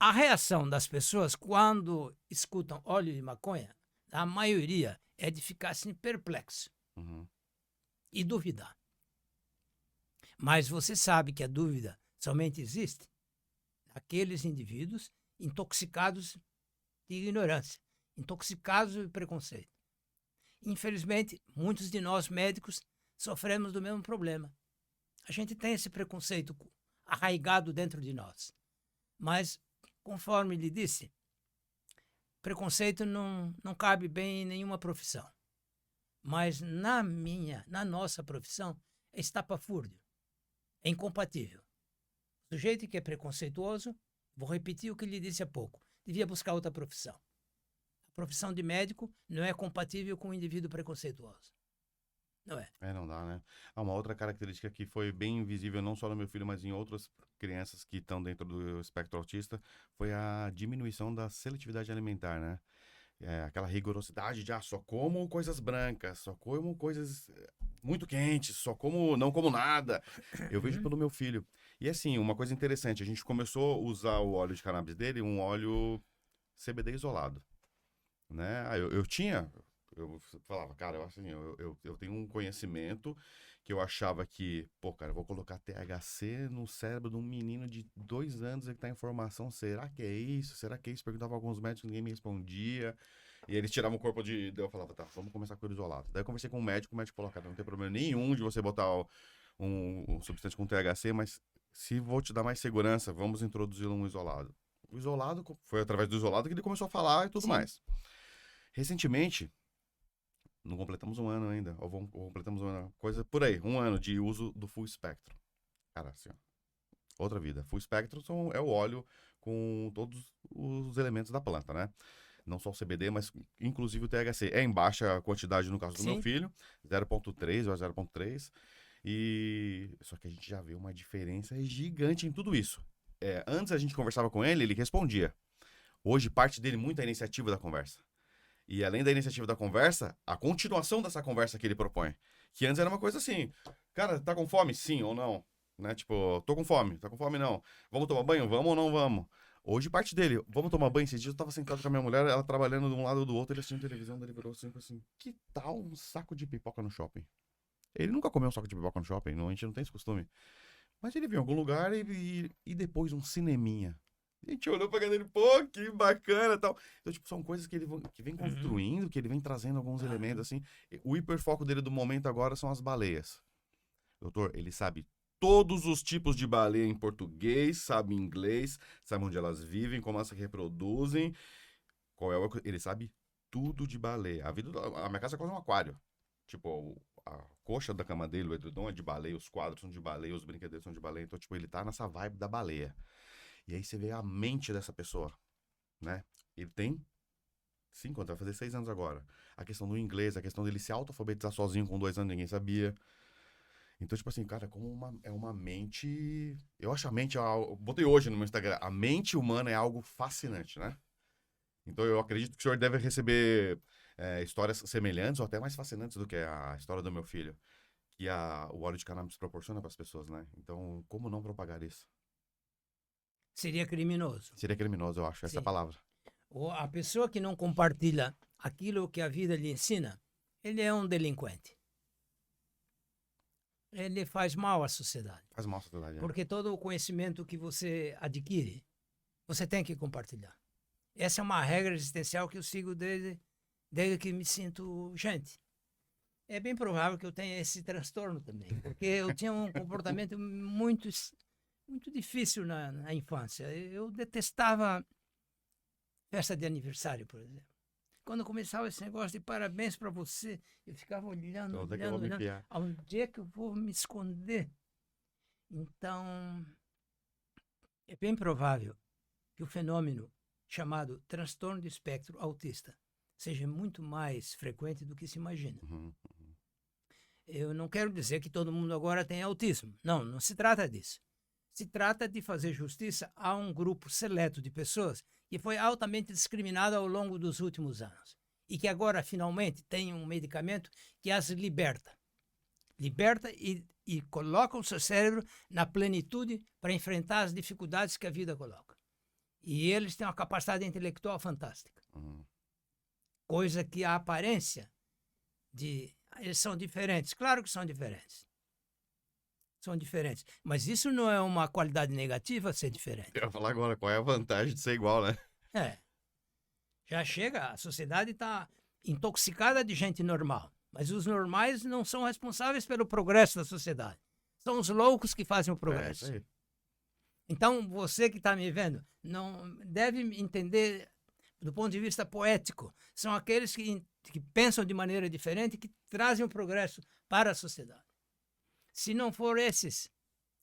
B: A reação das pessoas quando escutam óleo de maconha, a maioria é de ficar assim perplexo e duvidar. Mas você sabe que a dúvida somente existe naqueles indivíduos intoxicados de ignorância, intoxicados de preconceito. Infelizmente, muitos de nós médicos sofremos do mesmo problema. A gente tem esse preconceito arraigado dentro de nós. Mas, conforme lhe disse, preconceito não cabe bem em nenhuma profissão. Mas na nossa profissão, é estapafúrdio. É incompatível. O sujeito que é preconceituoso, vou repetir o que lhe disse há pouco, devia buscar outra profissão. A profissão de médico não é compatível com o indivíduo preconceituoso. Não é?
A: Não dá, né? Uma outra característica que foi bem invisível, não só no meu filho, mas em outras crianças que estão dentro do espectro autista, foi a diminuição da seletividade alimentar, né? Aquela rigorosidade de, só como coisas brancas, só como coisas muito quentes, não como nada. Eu vejo pelo meu filho. E assim, uma coisa interessante, a gente começou a usar o óleo de cannabis dele, um óleo CBD isolado, né? Eu falava, cara, eu tenho um conhecimento que eu achava que, eu vou colocar THC no cérebro de um menino de 2 anos que tá em formação, será que é isso? Será que é isso? Perguntava a alguns médicos, ninguém me respondia, e eles tiravam o corpo daí eu falava, tá, vamos começar com o isolado. Daí eu conversei com o médico falou, cara, não tem problema nenhum de você botar um substância com THC, mas se vou te dar mais segurança, vamos introduzir um isolado. O isolado, foi através do isolado que ele começou a falar e tudo mais. Recentemente, não completamos um ano ainda, ou completamos uma coisa por aí, 1 ano de uso do Full Spectrum. Cara, assim, outra vida. Full Spectrum é o óleo com todos os elementos da planta, né? Não só o CBD, mas inclusive o THC. É em baixa quantidade no caso do meu filho, 0,3 ou 0,3. Só que a gente já vê uma diferença gigante em tudo isso. Antes a gente conversava com ele respondia. Hoje parte dele muito a iniciativa da conversa. E além da iniciativa da conversa, a continuação dessa conversa que ele propõe. Que antes era uma coisa assim, cara, tá com fome? Sim ou não? Né? Tipo, tô com fome. Tá com fome? Não. Vamos tomar banho? Vamos ou não vamos? Hoje parte dele, vamos tomar banho? Esses dias eu tava sentado com a minha mulher, ela trabalhando de um lado ou do outro, ele assistindo televisão, daí ele virou assim, que tal um saco de pipoca no shopping? Ele nunca comeu um saco de pipoca no shopping, a gente não tem esse costume. Mas ele viu em algum lugar e depois um cineminha. A gente olhou pra dele, pô, que bacana e tal. Então, tipo, são coisas que ele vem construindo, que ele vem trazendo alguns elementos, assim. O hiperfoco dele do momento agora são as baleias. Doutor, ele sabe todos os tipos de baleia em português, sabe inglês, sabe onde elas vivem, como elas se reproduzem. Ele sabe tudo de baleia. A minha casa é quase um aquário. Tipo, a coxa da cama dele, o edredom é de baleia, os quadros são de baleia, os brinquedos são de baleia. Então, tipo, ele tá nessa vibe da baleia. E aí você vê a mente dessa pessoa, né? Ele tem 5 anos, vai fazer 6 anos agora. A questão do inglês, a questão dele se auto-alfabetizar sozinho com 2 anos, ninguém sabia. Então, tipo assim, cara, é uma mente. Eu acho a mente. Eu botei hoje no meu Instagram. A mente humana é algo fascinante, né? Então, eu acredito que o senhor deve receber histórias semelhantes ou até mais fascinantes do que a história do meu filho. Que o óleo de cannabis proporciona para as pessoas, né? Então, como não propagar isso?
B: Seria criminoso.
A: Seria criminoso, eu acho. Essa é a
B: Sim.
A: palavra.
B: Ou a pessoa que não compartilha aquilo que a vida lhe ensina, ele é um delinquente. Ele faz mal à sociedade.
A: Faz mal à sociedade.
B: Porque todo o conhecimento que você adquire, você tem que compartilhar. Essa é uma regra existencial que eu sigo desde que me sinto gente. É bem provável que eu tenha esse transtorno também, porque eu tinha um comportamento muito difícil na infância. Eu detestava festa de aniversário, por exemplo. Quando começava esse negócio de parabéns para você, eu ficava olhando,
A: Então, onde é que eu vou
B: olhando,
A: me
B: olhando.
A: enfiar?
B: Onde é que eu vou me esconder? Então, é bem provável que o fenômeno chamado transtorno de espectro autista seja muito mais frequente do que se imagina.
A: Uhum.
B: Eu não quero dizer que todo mundo agora tem autismo. Não, não se trata disso. Se trata de fazer justiça a um grupo seleto de pessoas que foi altamente discriminado ao longo dos últimos anos e que agora finalmente tem um medicamento que as liberta. Liberta e coloca o seu cérebro na plenitude para enfrentar as dificuldades que a vida coloca. E eles têm uma capacidade intelectual fantástica.
A: Uhum.
B: Coisa que a aparência de... Eles são diferentes. Claro que são diferentes. São diferentes. Mas isso não é uma qualidade negativa ser diferente.
A: Eu ia falar agora, qual é a vantagem de ser igual, né?
B: É. Já chega, a sociedade está intoxicada de gente normal. Mas os normais não são responsáveis pelo progresso da sociedade. São os loucos que fazem o
A: É
B: progresso.
A: isso aí.
B: Então, você que está me vendo, não deve entender do ponto de vista poético. São aqueles que pensam de maneira diferente, que trazem o progresso para a sociedade. Se não for esses,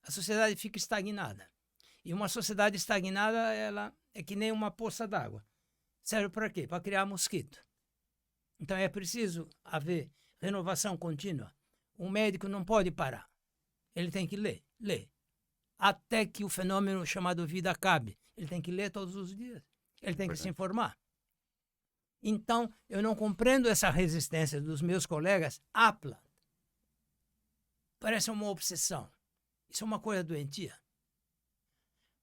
B: a sociedade fica estagnada. E uma sociedade estagnada, ela é que nem uma poça d'água. Serve para quê? Para criar mosquito. Então é preciso haver renovação contínua. Um médico não pode parar. Ele tem que ler, até que o fenômeno chamado vida acabe. Ele tem que ler todos os dias. Ele tem que se informar. Então, eu não compreendo essa resistência dos meus colegas à planta. Parece uma obsessão. Isso é uma coisa doentia.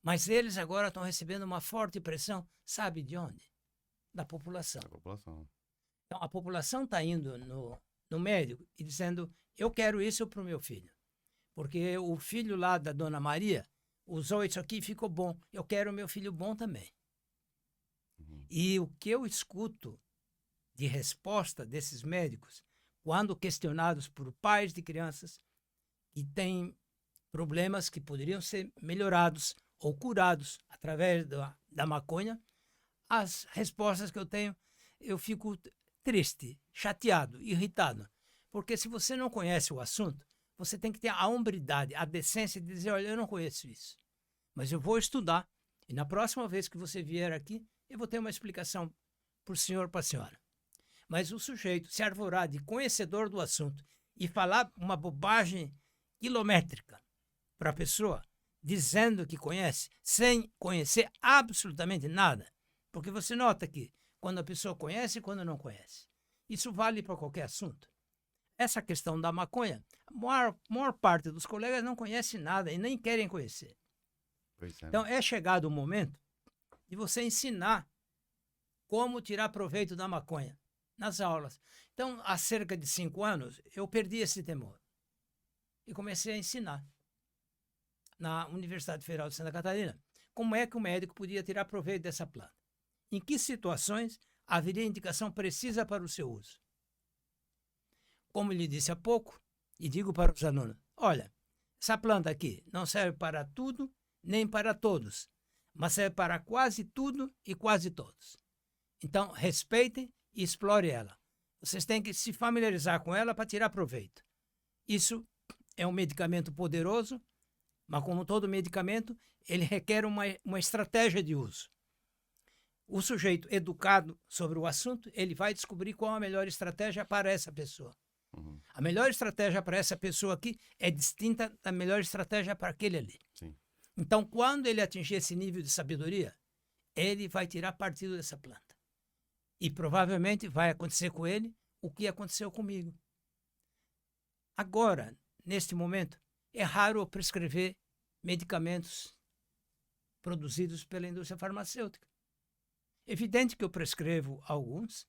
B: Mas eles agora estão recebendo uma forte pressão, sabe de onde? Da população.
A: A população.
B: Então, a população está indo no médico e dizendo, eu quero isso para o meu filho. Porque o filho lá da Dona Maria usou isso aqui e ficou bom. Eu quero o meu filho bom também.
A: Uhum.
B: E o que eu escuto de resposta desses médicos, quando questionados por pais de crianças que têm problemas que poderiam ser melhorados ou curados através da maconha, as respostas que eu tenho, eu fico triste, chateado, irritado. Porque se você não conhece o assunto, você tem que ter a hombridade, a decência de dizer, olha, eu não conheço isso, mas eu vou estudar e na próxima vez que você vier aqui, eu vou ter uma explicação para o senhor, para a senhora. Mas o sujeito se arvorar de conhecedor do assunto e falar uma bobagem quilométrica para a pessoa, dizendo que conhece, sem conhecer absolutamente nada, porque você nota que quando a pessoa conhece e quando não conhece. Isso vale para qualquer assunto. Essa questão da maconha, a maior parte dos colegas não conhece nada e nem querem conhecer.
A: Pois é.
B: Então, é chegado o momento de você ensinar como tirar proveito da maconha nas aulas. Então, há cerca de 5 anos, eu perdi esse temor e comecei a ensinar na Universidade Federal de Santa Catarina como é que o médico podia tirar proveito dessa planta. Em que situações haveria indicação precisa para o seu uso. Como lhe disse há pouco, e digo para os alunos, olha, essa planta aqui não serve para tudo, nem para todos, mas serve para quase tudo e quase todos. Então, respeitem e explore ela. Vocês têm que se familiarizar com ela para tirar proveito. Isso é um medicamento poderoso, mas como todo medicamento, ele requer uma estratégia de uso. O sujeito educado sobre o assunto, ele vai descobrir qual a melhor estratégia para essa pessoa.
A: Uhum.
B: A melhor estratégia para essa pessoa aqui é distinta da melhor estratégia para aquele ali.
A: Sim.
B: Então, quando ele atingir esse nível de sabedoria, ele vai tirar partido dessa planta. E provavelmente vai acontecer com ele o que aconteceu comigo. Agora, neste momento, é raro eu prescrever medicamentos produzidos pela indústria farmacêutica. Evidente que eu prescrevo alguns,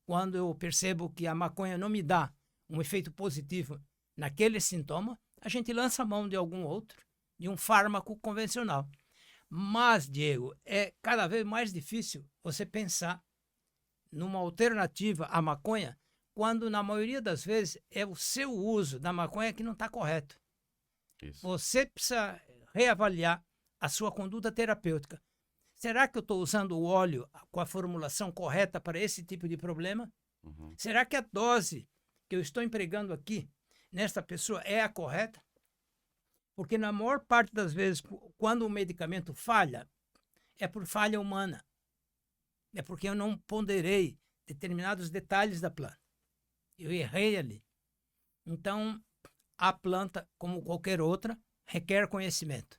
B: quando eu percebo que a maconha não me dá um efeito positivo naquele sintoma, a gente lança a mão de algum outro, de um fármaco convencional. Mas, Diego, é cada vez mais difícil você pensar numa alternativa à maconha, quando na maioria das vezes é o seu uso da maconha que não está correto.
A: Isso.
B: Você precisa reavaliar a sua conduta terapêutica. Será que eu estou usando o óleo com a formulação correta para esse tipo de problema?
A: Uhum.
B: Será que a dose que eu estou empregando aqui, nesta pessoa, é a correta? Porque na maior parte das vezes, quando o medicamento falha, é por falha humana. É porque eu não ponderei determinados detalhes da planta. Eu errei ali. Então, a planta, como qualquer outra, requer conhecimento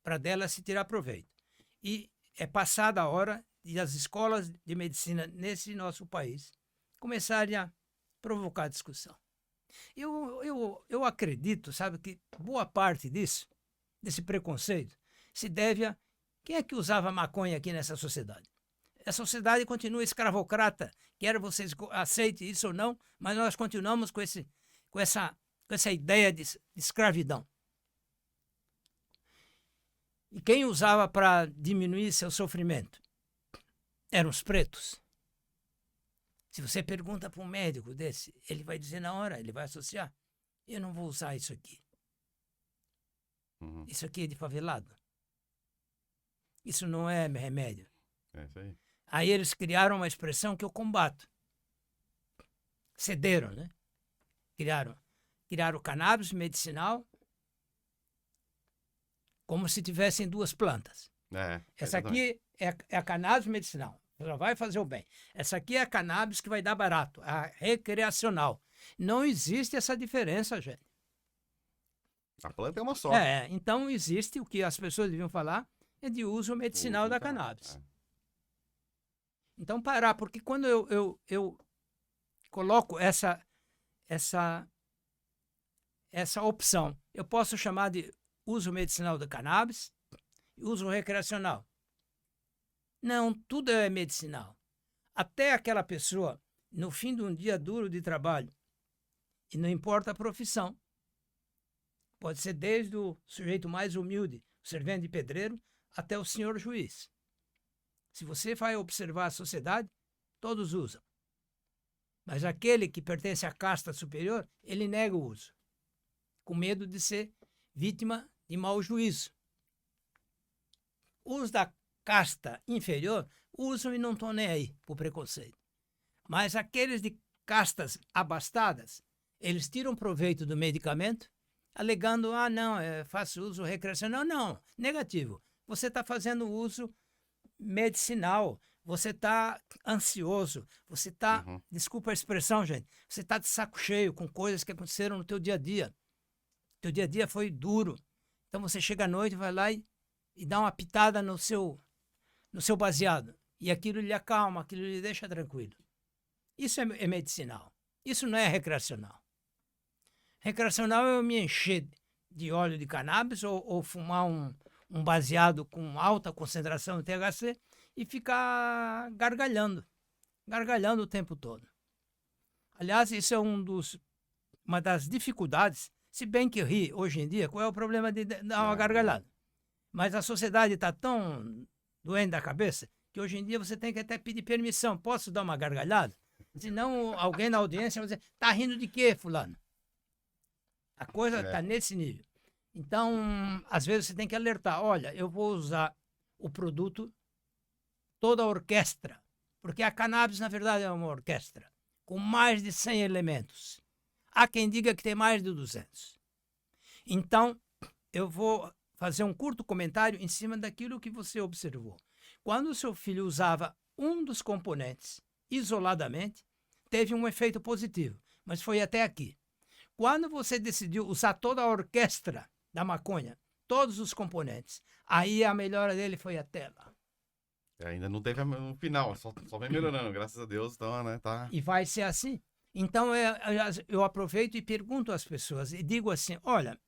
B: para dela se tirar proveito. E é passada a hora de as escolas de medicina nesse nosso país começarem a provocar discussão. Eu acredito, sabe, que boa parte disso, desse preconceito, se deve a quem é que usava maconha aqui nessa sociedade. A sociedade continua escravocrata, quer vocês aceitem isso ou não, mas nós continuamos com essa ideia de escravidão. E quem usava para diminuir seu sofrimento? Eram os pretos. Se você pergunta para um médico desse, ele vai dizer na hora, ele vai associar. Eu não vou usar isso aqui.
A: Uhum.
B: Isso aqui é de favelado. Isso não é remédio.
A: É isso aí.
B: Aí eles criaram uma expressão que eu combato. Cederam, né? Criaram cannabis medicinal como se tivessem duas plantas. Essa aqui é a cannabis medicinal, ela vai fazer o bem. Essa aqui é a cannabis que vai dar barato, a recreacional. Não existe essa diferença, gente.
A: A planta é uma só.
B: Então existe o que as pessoas deviam falar é de uso medicinal da cannabis. Então parar, porque quando eu coloco essa opção, eu posso chamar de uso medicinal da cannabis e uso recreacional. Não, tudo é medicinal. Até aquela pessoa, no fim de um dia duro de trabalho, e não importa a profissão, pode ser desde o sujeito mais humilde, o servente de pedreiro, até o senhor juiz. Se você vai observar a sociedade, todos usam. Mas aquele que pertence à casta superior, ele nega o uso, com medo de ser vítima de mau juízo. Os da casta inferior usam e não estão nem aí para o preconceito. Mas aqueles de castas abastadas, eles tiram proveito do medicamento, alegando, não, faço uso recreacional. Não, negativo. Você está fazendo uso medicinal, você está ansioso, você está, desculpa a expressão, gente, você está de saco cheio com coisas que aconteceram no teu dia a dia. Teu dia a dia foi duro. Então você chega à noite, vai lá e dá uma pitada no seu baseado. E aquilo lhe acalma, aquilo lhe deixa tranquilo. Isso é medicinal. Isso não é recreacional. Recreacional é eu me encher de óleo de cannabis ou fumar um baseado com alta concentração de THC e ficar gargalhando o tempo todo. Aliás, isso é uma das dificuldades, se bem que rir hoje em dia, qual é o problema de dar uma gargalhada? Mas a sociedade está tão doente da cabeça que hoje em dia você tem que até pedir permissão. Posso dar uma gargalhada? Senão alguém na audiência vai dizer, tá rindo de quê, fulano? A coisa está nesse nível. Então, às vezes você tem que alertar, olha, eu vou usar o produto, toda a orquestra, porque a cannabis, na verdade, é uma orquestra. com mais de 100 elementos. Há quem diga que tem mais de 200. Então, eu vou fazer um curto comentário em cima daquilo que você observou. Quando o seu filho usava um dos componentes isoladamente, teve um efeito positivo, mas foi até aqui. Quando você decidiu usar toda a orquestra da maconha, todos os componentes, aí a melhora dele foi até lá.
A: Ainda não teve um final, só vem melhorando, graças a Deus, então, né, tá...
B: E vai ser assim. Então, eu aproveito e pergunto às pessoas e digo assim, olha,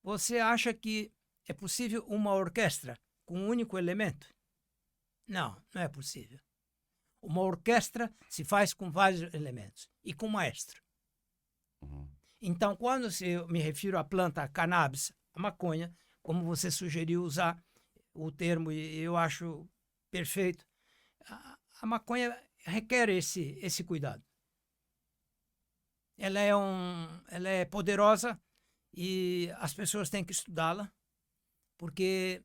B: você acha que é possível uma orquestra com um único elemento? Não, não é possível. Uma orquestra se faz com vários elementos e com maestro.
A: Uhum.
B: Então, quando eu me refiro à planta cannabis, a maconha, como você sugeriu usar o termo, e eu acho perfeito, a maconha requer esse cuidado. Ela é poderosa e as pessoas têm que estudá-la, porque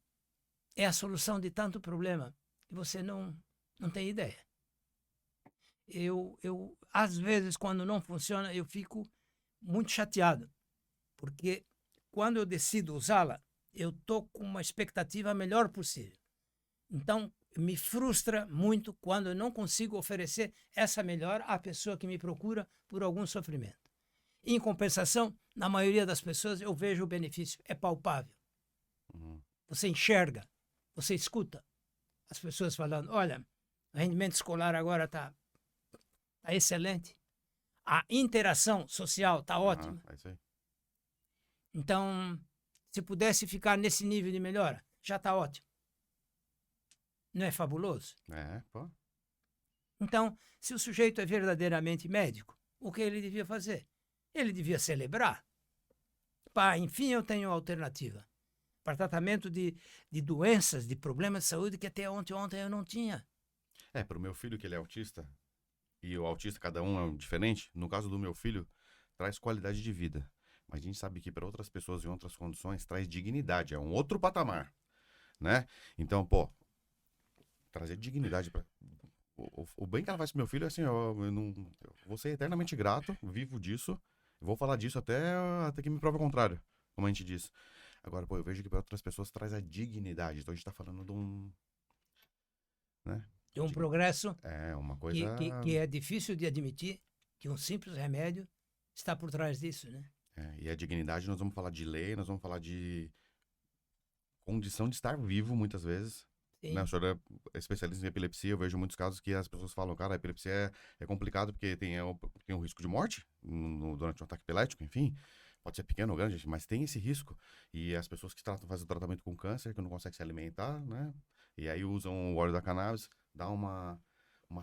B: é a solução de tanto problema que você não tem ideia. Às vezes, quando não funciona, eu fico muito chateado, porque quando eu decido usá-la, eu estou com uma expectativa melhor possível. Então, me frustra muito quando eu não consigo oferecer essa melhor à pessoa que me procura por algum sofrimento. Em compensação, na maioria das pessoas, eu vejo o benefício, é palpável.
A: Uhum.
B: Você enxerga, você escuta as pessoas falando, olha, o rendimento escolar agora está excelente, a interação social está ótima.
A: É isso aí.
B: Então, se pudesse ficar nesse nível de melhora, já está ótimo. Não é fabuloso?
A: É, pô.
B: Então, se o sujeito é verdadeiramente médico, o que ele devia fazer? Ele devia celebrar. Pá, enfim, eu tenho alternativa para tratamento de doenças, de problemas de saúde que até ontem eu não tinha.
A: Pro meu filho, que ele é autista, e o autista, cada um é um diferente, no caso do meu filho, traz qualidade de vida. Mas a gente sabe que para outras pessoas em outras condições traz dignidade, é um outro patamar, né? Então, pô, trazer dignidade para o bem que ela faz pro meu filho é assim, eu vou ser eternamente grato, vivo disso, vou falar disso até que me prove o contrário, como a gente diz. Agora, pô, eu vejo que para outras pessoas traz a dignidade. Então a gente tá falando de um, né?
B: De um progresso
A: É uma coisa.
B: que é difícil de admitir que um simples remédio está por trás disso, né?
A: E a dignidade, nós vamos falar de lei, nós vamos falar de condição de estar vivo muitas vezes.
B: Sim.
A: Né? O senhor é especialista em epilepsia, eu vejo muitos casos que as pessoas falam, cara, a epilepsia é complicado porque tem o risco de morte durante um ataque epilético, enfim. Pode ser pequeno ou grande, mas tem esse risco. E as pessoas que fazem o tratamento com câncer, que não conseguem se alimentar, né? E aí usam o óleo da cannabis, dá uma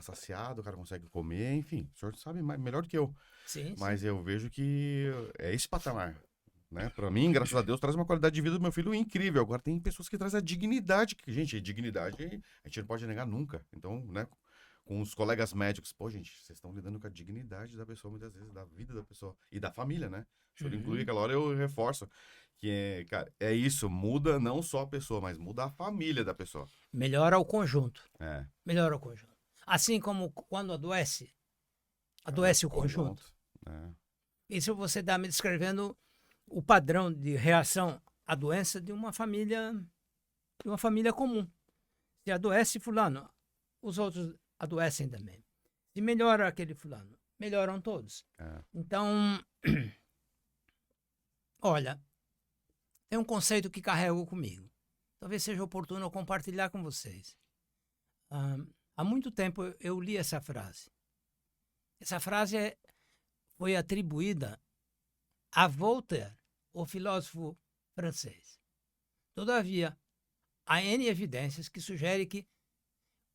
A: saciada, o cara consegue comer, enfim. O senhor sabe melhor do que eu.
B: Sim,
A: Mas
B: sim.
A: eu vejo que é esse patamar. Né? Pra mim, graças a Deus, traz uma qualidade de vida do meu filho incrível. Agora tem pessoas que trazem a dignidade. Gente, dignidade a gente não pode negar nunca. Então, né, com os colegas médicos, pô, gente, vocês estão lidando com a dignidade da pessoa, muitas vezes, da vida da pessoa e da família, né? O senhor inclui, aquela hora eu reforço que, cara, é isso, muda não só a pessoa, mas muda a família da pessoa.
B: Melhora o conjunto.
A: É.
B: Melhora o conjunto. Assim como quando adoece o conjunto.
A: É.
B: Isso você está me descrevendo o padrão de reação à doença de uma família comum. Se adoece fulano, os outros adoecem também. Se melhora aquele fulano, melhoram todos.
A: É.
B: Então, olha, tem um conceito que carrego comigo. Talvez seja oportuno eu compartilhar com vocês. Há muito tempo eu li essa frase. Essa frase foi atribuída a Voltaire, o filósofo francês. Todavia, há N evidências que sugerem que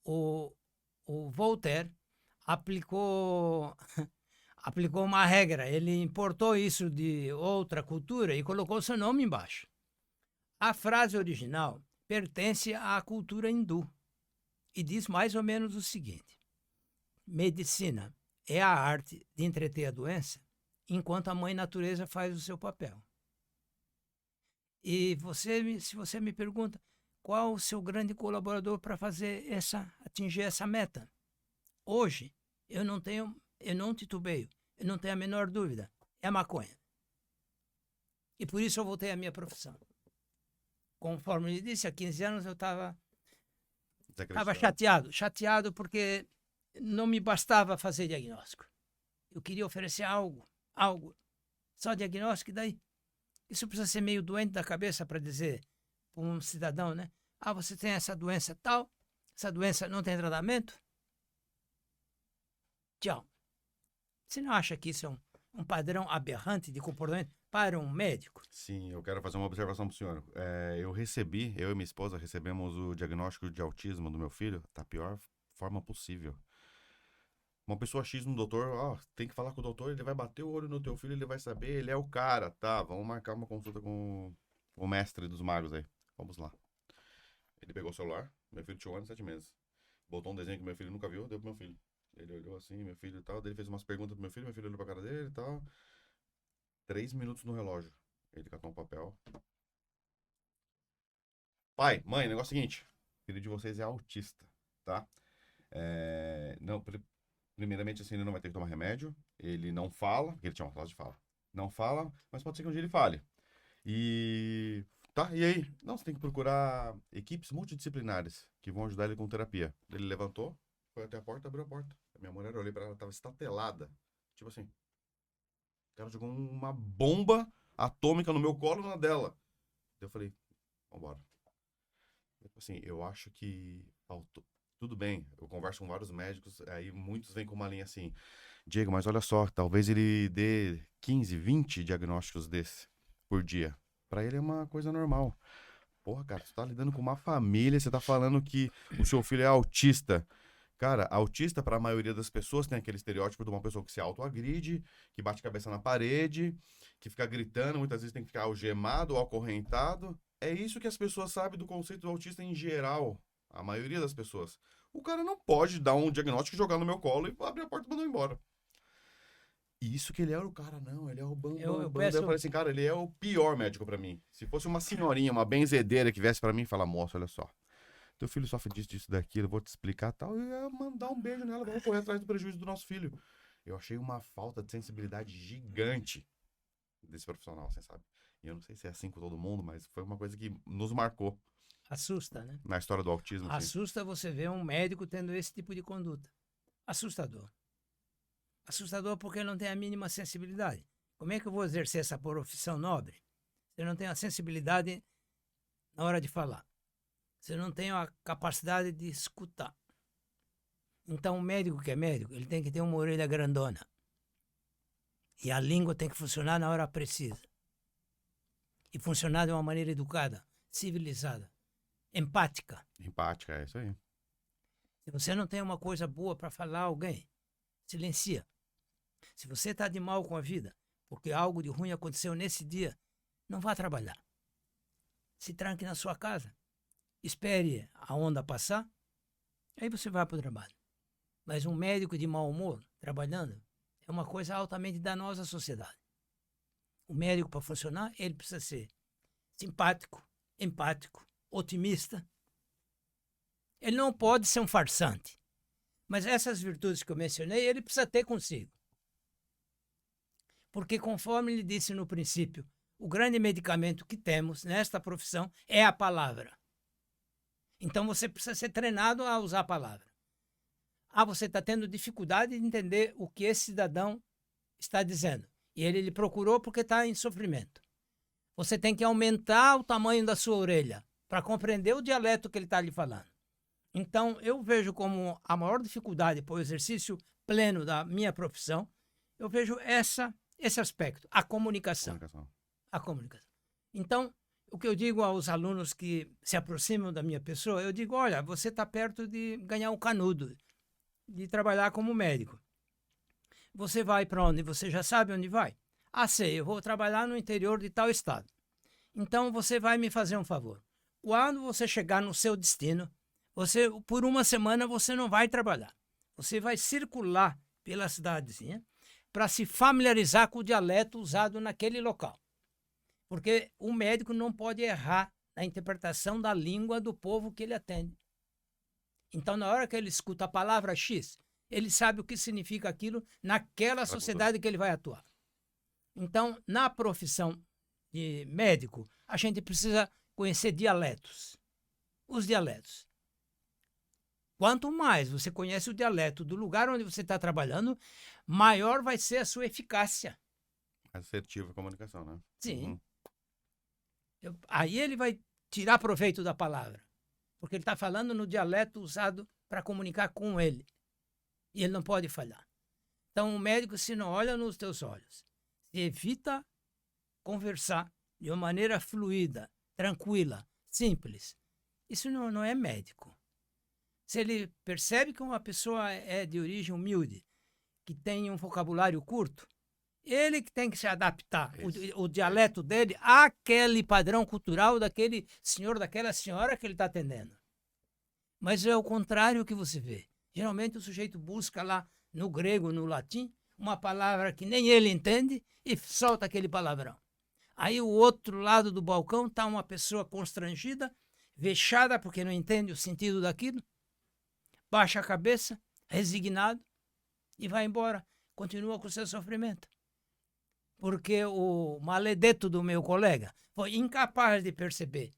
B: o Voltaire aplicou uma regra. Ele importou isso de outra cultura e colocou seu nome embaixo. A frase original pertence à cultura hindu e diz mais ou menos o seguinte: medicina é a arte de entreter a doença enquanto a mãe natureza faz o seu papel. E se você me pergunta qual o seu grande colaborador para atingir essa meta, hoje eu não tenho eu não titubeio, eu não tenho a menor dúvida, é a maconha. E por isso eu voltei à minha profissão. Conforme ele disse, há 15 anos eu estava chateado porque não me bastava fazer diagnóstico. Eu queria oferecer algo, só diagnóstico, e daí isso precisa ser meio doente da cabeça para dizer para um cidadão, né? Ah, você tem essa doença tal, essa doença não tem tratamento? Tchau. Você não acha que isso é um padrão aberrante de comportamento para um médico?
A: Sim, eu quero fazer uma observação para o senhor. Eu e minha esposa recebemos o diagnóstico de autismo do meu filho da pior forma possível. Uma pessoa X no doutor, tem que falar com o doutor, ele vai bater o olho no teu filho, ele vai saber, ele é o cara, tá? Vamos marcar uma consulta com o mestre dos magos aí. Vamos lá. Ele pegou o celular, meu filho tinha 1 ano e 7 meses. Botou um desenho que meu filho nunca viu, deu pro meu filho. Ele olhou assim, meu filho e tal, daí ele fez umas perguntas pro meu filho olhou pra cara dele e tal. 3 minutos no relógio. Ele catou um papel. Pai, mãe, o negócio é o seguinte. O filho de vocês é autista, tá? Não, primeiramente, assim, ele não vai ter que tomar remédio. Ele não fala, porque ele tinha uma classe de fala. Não fala, mas pode ser que um dia ele fale. E... Tá, e aí? Não, você tem que procurar equipes multidisciplinares que vão ajudar ele com terapia. Ele levantou, foi até a porta, abriu a porta. A minha mulher, eu olhei pra ela, ela tava estatelada. Tipo assim. O cara jogou uma bomba atômica no meu colo e na dela. Eu falei, vambora. Assim, eu acho que faltou. Tudo bem, eu converso com vários médicos, aí muitos vêm com uma linha assim, Diego, mas olha só, talvez ele dê 15, 20 diagnósticos desse por dia. Pra ele é uma coisa normal. Porra, cara, você tá lidando com uma família, você tá falando que o seu filho é autista. Cara, autista, para a maioria das pessoas, tem aquele estereótipo de uma pessoa que se autoagride, que bate a cabeça na parede, que fica gritando, muitas vezes tem que ficar algemado ou acorrentado. É isso que as pessoas sabem do conceito do autista em geral. A maioria das pessoas. O cara não pode dar um diagnóstico, jogar no meu colo e abrir a porta e mandar eu embora. E isso que ele era o cara, não, ele é o bambam.
B: Eu
A: Eu falei assim, cara, ele é o pior médico pra mim. Se fosse uma senhorinha, uma benzedeira que viesse pra mim e falar, moça, olha só, teu filho sofre disso, daquilo, eu vou te explicar tal, eu ia mandar um beijo nela, vamos correr atrás do prejuízo do nosso filho. Eu achei uma falta de sensibilidade gigante desse profissional, você sabe? E eu não sei se é assim com todo mundo, mas foi uma coisa que nos marcou.
B: Assusta, né?
A: Na história do autismo.
B: Assusta você ver um médico tendo esse tipo de conduta. Assustador. Assustador porque ele não tem a mínima sensibilidade. Como é que eu vou exercer essa profissão nobre se eu não tenho a sensibilidade na hora de falar? Se eu não tenho a capacidade de escutar? Então, o médico que é médico, ele tem que ter uma orelha grandona. E a língua tem que funcionar na hora precisa. E funcionar de uma maneira educada, civilizada, empática.
A: Empática, é isso aí.
B: Se você não tem uma coisa boa para falar a alguém, silencia. Se você está de mal com a vida, porque algo de ruim aconteceu nesse dia, não vá trabalhar. Se tranque na sua casa. Espere a onda passar, aí você vai para o trabalho. Mas um médico de mau humor, trabalhando, é uma coisa altamente danosa à sociedade. O médico, para funcionar, ele precisa ser simpático, empático, otimista. Ele não pode ser um farsante. Mas essas virtudes que eu mencionei, ele precisa ter consigo. Porque, conforme ele disse no princípio, o grande medicamento que temos nesta profissão é a palavra. Então, você precisa ser treinado a usar a palavra. Você está tendo dificuldade de entender o que esse cidadão está dizendo. E ele lhe procurou porque está em sofrimento. Você tem que aumentar o tamanho da sua orelha para compreender o dialeto que ele está lhe falando. Então, eu vejo como a maior dificuldade para o exercício pleno da minha profissão, eu vejo esse aspecto, a comunicação. A comunicação. Então, o que eu digo aos alunos que se aproximam da minha pessoa, eu digo, olha, você está perto de ganhar um canudo, de trabalhar como médico. Você vai para onde? Você já sabe onde vai? Sei, eu vou trabalhar no interior de tal estado. Então, você vai me fazer um favor. Quando você chegar no seu destino, por uma semana você não vai trabalhar. Você vai circular pela cidadezinha para se familiarizar com o dialeto usado naquele local. Porque o médico não pode errar na interpretação da língua do povo que ele atende. Então, na hora que ele escuta a palavra X, Ele sabe o que significa aquilo naquela sociedade que ele vai atuar. Então, na profissão de médico, a gente precisa conhecer dialetos. Os dialetos. Quanto mais você conhece o dialeto do lugar onde você está trabalhando, maior vai ser a sua eficácia.
A: Assertiva a comunicação, né?
B: Sim. Aí ele vai tirar proveito da palavra, porque ele está falando no dialeto usado para comunicar com ele. E ele não pode falhar. Então, o médico, se não olha nos teus olhos, se evita conversar de uma maneira fluida, tranquila, simples, isso não é médico. Se ele percebe que uma pessoa é de origem humilde, que tem um vocabulário curto, ele que tem que se adaptar, o dialeto dele, àquele padrão cultural daquele senhor, daquela senhora que ele está atendendo. Mas é o contrário que você vê. Geralmente o sujeito busca lá no grego, no latim, uma palavra que nem ele entende e solta aquele palavrão. Aí o outro lado do balcão está uma pessoa constrangida, vexada porque não entende o sentido daquilo, baixa a cabeça, resignado e vai embora. Continua com o seu sofrimento. Porque o maledeto do meu colega foi incapaz de perceber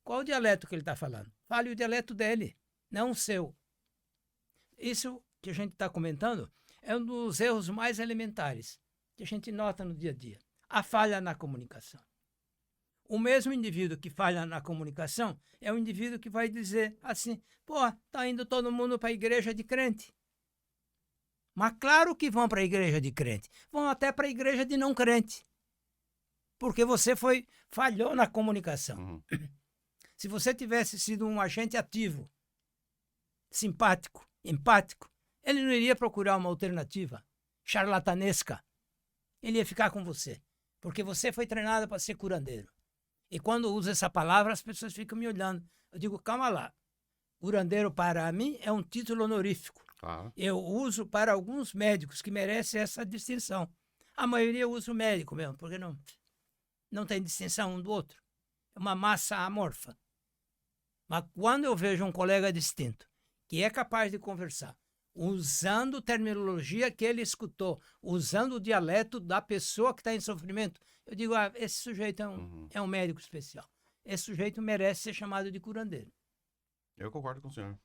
B: qual o dialeto que ele está falando. Fale o dialeto dele, não o seu. Isso que a gente está comentando é um dos erros mais elementares que a gente nota no dia a dia. A falha na comunicação. O mesmo indivíduo que falha na comunicação é o indivíduo que vai dizer assim, tá indo todo mundo para a igreja de crente. Mas claro que vão para a igreja de crente. Vão até para a igreja de não crente. Porque você falhou na comunicação. Se você tivesse sido um agente ativo, simpático, empático, ele não iria procurar uma alternativa charlatanesca. Ele ia ficar com você. Porque você foi treinado para ser curandeiro. E quando uso essa palavra, as pessoas ficam me olhando. Eu digo, calma lá. Curandeiro, para mim, é um título honorífico. Eu uso para alguns médicos que merecem essa distinção. A maioria usa o médico mesmo, porque não tem distinção um do outro. É uma massa amorfa. Mas quando eu vejo um colega distinto, que é capaz de conversar, usando terminologia que ele escutou, usando o dialeto da pessoa que está em sofrimento, eu digo, esse sujeito é um médico especial. Esse sujeito merece ser chamado de curandeiro.
A: Eu concordo com o senhor.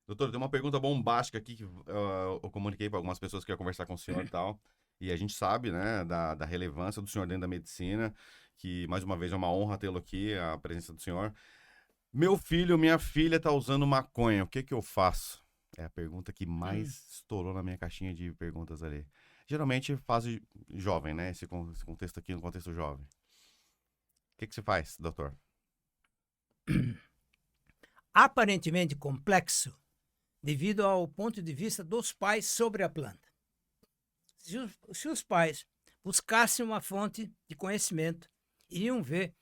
A: Doutor, tem uma pergunta bombástica aqui que eu comuniquei para algumas pessoas que iam conversar com o senhor e tal. E a gente sabe, né, da relevância do senhor dentro da medicina, que, mais uma vez, é uma honra tê-lo aqui, a presença do senhor. Meu filho, minha filha tá usando maconha, o que eu faço? É a pergunta que mais estourou na minha caixinha de perguntas ali. Geralmente, fase jovem, né, esse contexto aqui, no contexto jovem. O que você faz, doutor?
B: Aparentemente complexo, devido ao ponto de vista dos pais sobre a planta. Se os pais buscassem uma fonte de conhecimento, iriam ver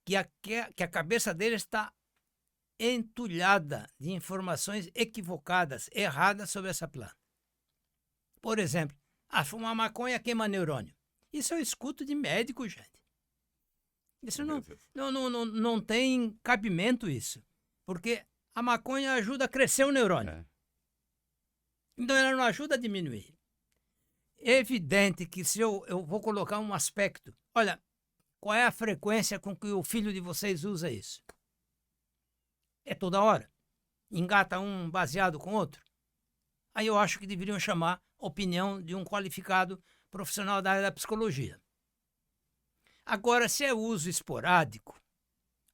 B: que a cabeça deles está entulhada de informações equivocadas, erradas sobre essa planta. Por exemplo, fumar maconha queima neurônio. Isso eu escuto de médico, gente. Isso não tem cabimento isso. Porque a maconha ajuda a crescer o neurônio. Então ela não ajuda a diminuir. É evidente que se eu vou colocar um aspecto, olha, qual é a frequência com que o filho de vocês usa isso? É toda hora. Engata um baseado com outro. Aí eu acho que deveriam chamar opinião de um qualificado profissional da área da psicologia. Agora, se é uso esporádico,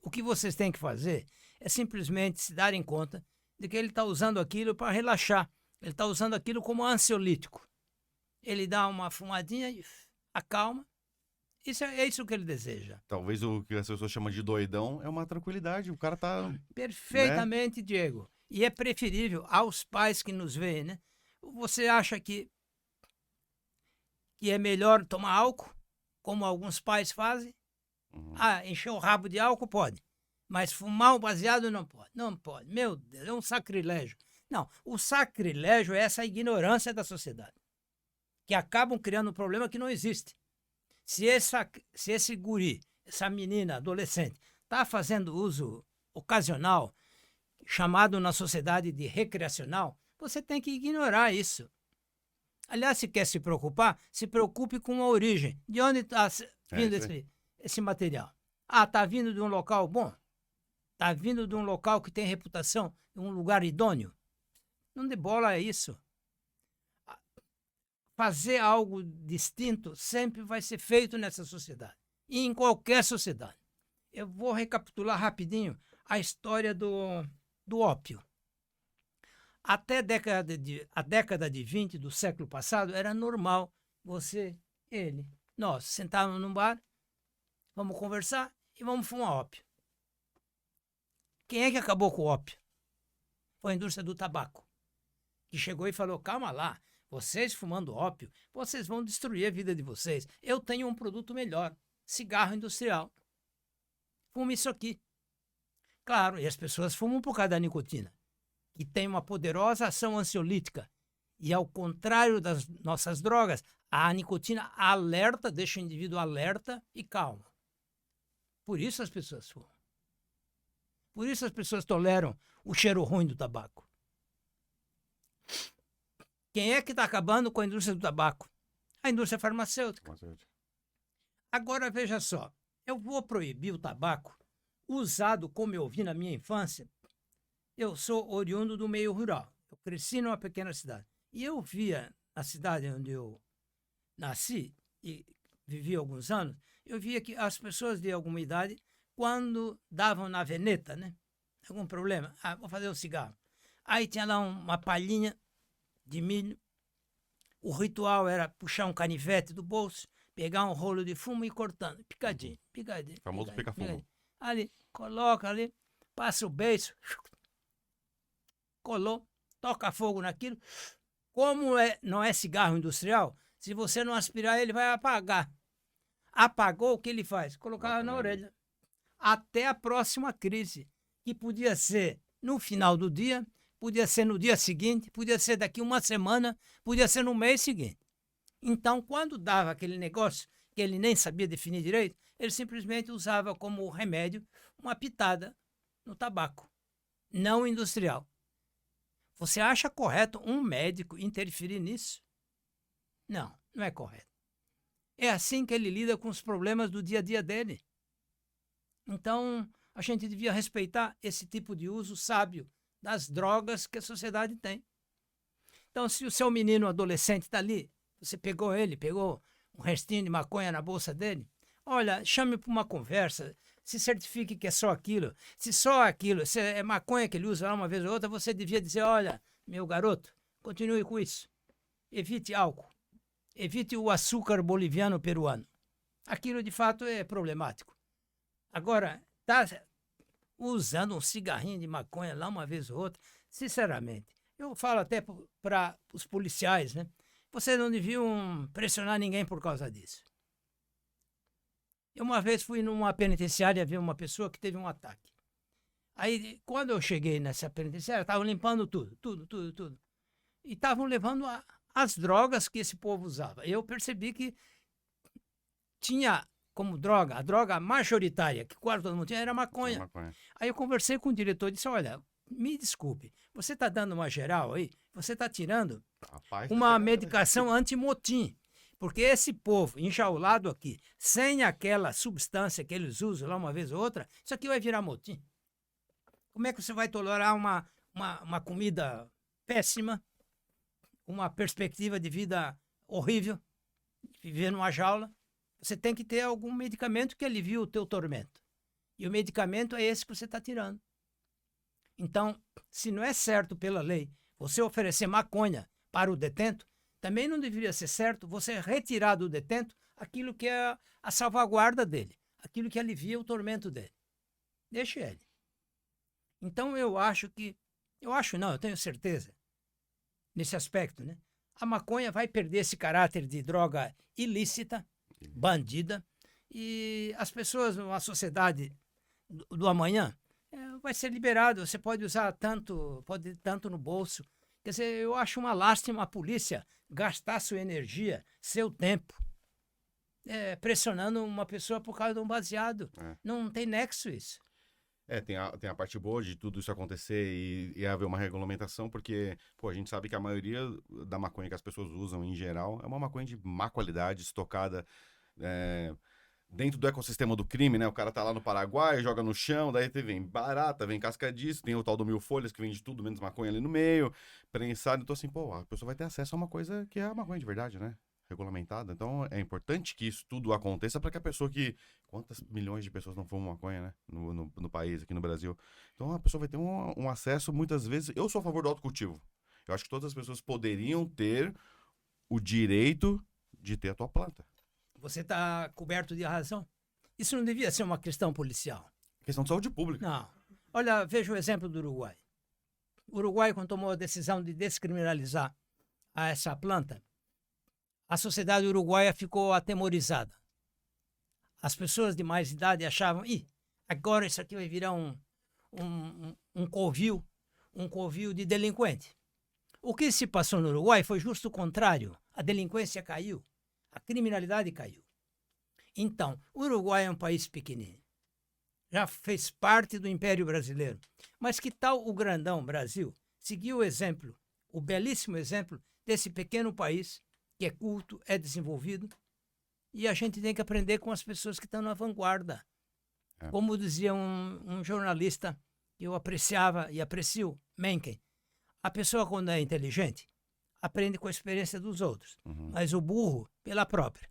B: o que vocês têm que fazer é simplesmente se darem conta de que ele está usando aquilo para relaxar. Ele está usando aquilo como ansiolítico. Ele dá uma fumadinha e acalma. É isso que ele deseja.
A: Talvez o que as pessoas chamam de doidão é uma tranquilidade. O cara tá...
B: Perfeitamente, né? Diego. E é preferível aos pais que nos veem, né? Você acha que é melhor tomar álcool, como alguns pais fazem? Encher o rabo de álcool pode. Mas fumar um baseado não pode. Não pode. Meu Deus, é um sacrilégio. Não, o sacrilégio é essa ignorância da sociedade, que acabam criando um problema que não existe. Se esse guri, essa menina, adolescente, está fazendo uso ocasional, chamado na sociedade de recreacional, você tem que ignorar isso. Aliás, se quer se preocupar, se preocupe com a origem. De onde está vindo esse material? Ah, está vindo de um local bom? Está vindo de um local que tem reputação, um lugar idôneo? Não dê bola a isso. Fazer algo distinto sempre vai ser feito nessa sociedade. E em qualquer sociedade. Eu vou recapitular rapidinho a história do ópio. Até a década de 20 do século passado, era normal nós sentávamos num bar, vamos conversar e vamos fumar ópio. Quem é que acabou com o ópio? Foi a indústria do tabaco, que chegou e falou, calma lá, vocês fumando ópio, vocês vão destruir a vida de vocês. Eu tenho um produto melhor, cigarro industrial. Fume isso aqui. Claro, e as pessoas fumam por causa da nicotina, que tem uma poderosa ação ansiolítica. E ao contrário das nossas drogas, a nicotina alerta, deixa o indivíduo alerta e calmo. Por isso as pessoas fumam. Por isso as pessoas toleram o cheiro ruim do tabaco. Quem é que está acabando com a indústria do tabaco? A indústria farmacêutica. Agora veja só, eu vou proibir o tabaco usado como eu vi na minha infância. Eu sou oriundo do meio rural. Eu cresci numa pequena cidade. E eu via na cidade onde eu nasci e vivi alguns anos, eu via que as pessoas de alguma idade, quando davam na veneta, né? Algum problema, vou fazer um cigarro. Aí tinha lá uma palhinha de milho. O ritual era puxar um canivete do bolso, pegar um rolo de fumo e ir cortando, picadinho, picadinho.
A: Famoso pica-fumo.
B: Ali, coloca ali, passa o beiço, colou, toca fogo naquilo. Como não é cigarro industrial, se você não aspirar, ele vai apagar. Apagou, o que ele faz? Colocava na orelha. Até a próxima crise, que podia ser no final do dia, podia ser no dia seguinte, podia ser daqui uma semana, podia ser no mês seguinte. Então, quando dava aquele negócio que ele nem sabia definir direito, ele simplesmente usava como remédio uma pitada no tabaco, não industrial. Você acha correto um médico interferir nisso? Não, não é correto. É assim que ele lida com os problemas do dia a dia dele. Então, a gente devia respeitar esse tipo de uso sábio das drogas que a sociedade tem. Então, se o seu menino adolescente está ali, você pegou um restinho de maconha na bolsa dele, olha, chame para uma conversa, se certifique que é só aquilo. Se só aquilo, se é maconha que ele usa lá uma vez ou outra, você devia dizer, olha, meu garoto, continue com isso. Evite álcool. Evite o açúcar boliviano peruano. Aquilo, de fato, é problemático. Agora, está usando um cigarrinho de maconha lá uma vez ou outra, sinceramente, eu falo até para os policiais, né? Vocês não deviam pressionar ninguém por causa disso. Eu uma vez fui numa penitenciária ver uma pessoa que teve um ataque. Aí, quando eu cheguei nessa penitenciária, estavam limpando tudo. E estavam levando as drogas que esse povo usava. Eu percebi que tinha como droga, a droga majoritária, que quase todo mundo tinha, era maconha. Aí eu conversei com o diretor e disse, olha, me desculpe, você está dando uma geral aí, você está tirando uma medicação antimotim. Porque esse povo enjaulado aqui, sem aquela substância que eles usam lá uma vez ou outra, isso aqui vai virar motim. Como é que você vai tolerar uma comida péssima, uma perspectiva de vida horrível, viver numa jaula? Você tem que ter algum medicamento que alivie o teu tormento. E o medicamento é esse que você está tirando. Então, se não é certo pela lei você oferecer maconha para o detento, também não deveria ser certo você retirar do detento aquilo que é a salvaguarda dele, aquilo que alivia o tormento dele. Deixe ele. Então eu tenho certeza, nesse aspecto, né? A maconha vai perder esse caráter de droga ilícita, bandida, e as pessoas, uma sociedade do amanhã, vai ser liberado, você pode usar tanto no bolso. Quer dizer, eu acho uma lástima a polícia gastar sua energia, seu tempo, pressionando uma pessoa por causa de um baseado. Não tem nexo isso.
A: Tem a parte boa de tudo isso acontecer e haver uma regulamentação, porque, pô, a gente sabe que a maioria da maconha que as pessoas usam em geral é uma maconha de má qualidade, estocada é, dentro do ecossistema do crime, né? O cara tá lá no Paraguai, joga no chão, daí vem barata, vem casca disso, tem o tal do mil folhas que vende tudo menos maconha ali no meio, prensado. Então, assim, pô, a pessoa vai ter acesso a uma coisa que é a maconha de verdade, né? Regulamentada. Então, é importante que isso tudo aconteça para que a pessoa que. Quantas milhões de pessoas não fumam maconha, né? No país, aqui no Brasil. Então, a pessoa vai ter um acesso, muitas vezes. Eu sou a favor do autocultivo. Eu acho que todas as pessoas poderiam ter o direito de ter a tua planta.
B: Você está coberto de razão. Isso não devia ser uma questão policial.
A: Questão de saúde pública.
B: Não. Olha, veja o exemplo do Uruguai. O Uruguai, quando tomou a decisão de descriminalizar essa planta, a sociedade uruguaia ficou atemorizada. As pessoas de mais idade achavam, agora isso aqui vai virar um covil de delinquente. O que se passou no Uruguai foi justo o contrário. A delinquência caiu, a criminalidade caiu. Então, o Uruguai é um país pequenino. Já fez parte do Império Brasileiro. Mas que tal o grandão Brasil seguir o exemplo, o belíssimo exemplo desse pequeno país que é culto, é desenvolvido, e a gente tem que aprender com as pessoas que estão na vanguarda. Como dizia um jornalista que eu apreciava e aprecio, Mencken, a pessoa quando é inteligente aprende com a experiência dos outros, mas o burro pela própria.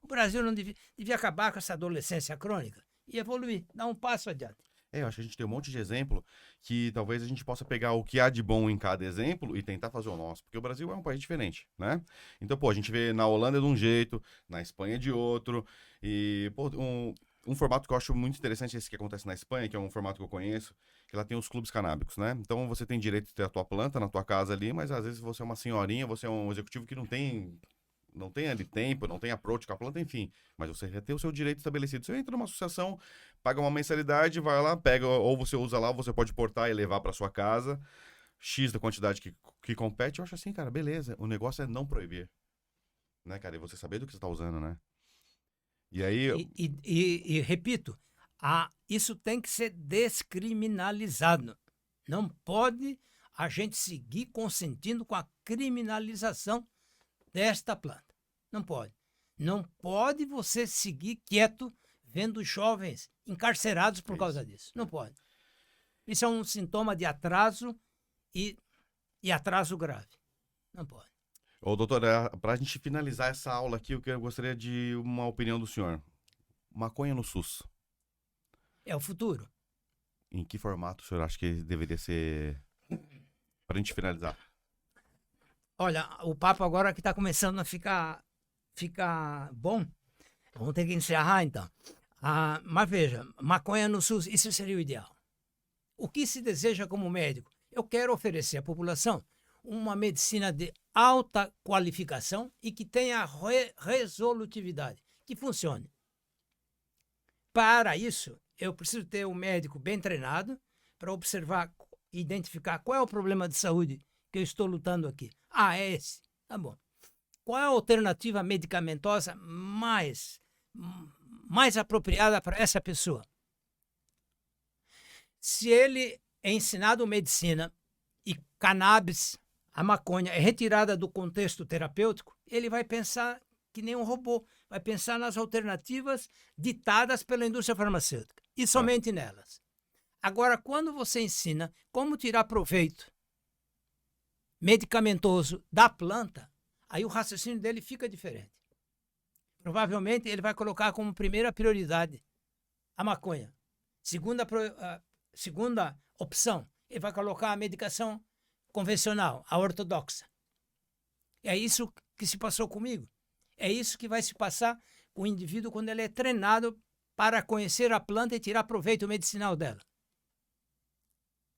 B: O Brasil não devia acabar com essa adolescência crônica e evoluir, dar um passo adiante.
A: Eu acho que a gente tem um monte de exemplo que talvez a gente possa pegar o que há de bom em cada exemplo e tentar fazer o nosso, porque o Brasil é um país diferente, né? Então, pô, a gente vê na Holanda de um jeito, na Espanha de outro, e, pô, um formato que eu acho muito interessante, esse que acontece na Espanha, que é um formato que eu conheço, que lá tem os clubes canábicos, né? Então, você tem direito de ter a tua planta na tua casa ali, mas às vezes você é uma senhorinha, você é um executivo que não tem ali tempo, não tem approach com a planta, enfim. Mas você já tem o seu direito estabelecido. Você entra numa associação, paga uma mensalidade, vai lá, pega, ou você usa lá, ou você pode portar e levar para sua casa, X da quantidade que compete. Eu acho assim, cara, beleza. O negócio é não proibir. Né, cara? E você saber do que você tá usando, né? E aí.
B: E repito, isso tem que ser descriminalizado. Não pode a gente seguir consentindo com a criminalização desta planta. Não pode. Não pode você seguir quieto vendo jovens encarcerados por causa disso. Não pode. Isso é um sintoma de atraso e atraso grave. Não pode.
A: Ô, doutor, pra gente finalizar essa aula aqui, eu gostaria de uma opinião do senhor. Maconha no SUS.
B: É o futuro.
A: Em que formato o senhor acha que deveria ser pra gente finalizar?
B: Olha, o papo agora que está começando a ficar bom, vamos ter que encerrar então. Mas veja, maconha no SUS, isso seria o ideal. O que se deseja como médico? Eu quero oferecer à população uma medicina de alta qualificação e que tenha resolutividade, que funcione. Para isso, eu preciso ter um médico bem treinado para observar, identificar qual é o problema de saúde que eu estou lutando aqui. É esse. Tá bom. Qual é a alternativa medicamentosa mais apropriada para essa pessoa? Se ele é ensinado medicina e cannabis, a maconha, é retirada do contexto terapêutico, ele vai pensar que nem um robô, vai pensar nas alternativas ditadas pela indústria farmacêutica e somente nelas. Agora, quando você ensina como tirar proveito medicamentoso da planta, aí o raciocínio dele fica diferente. Provavelmente ele vai colocar como primeira prioridade a maconha. Segunda opção, ele vai colocar a medicação convencional, a ortodoxa. É isso que se passou comigo. É isso que vai se passar com o indivíduo quando ele é treinado para conhecer a planta e tirar proveito medicinal dela.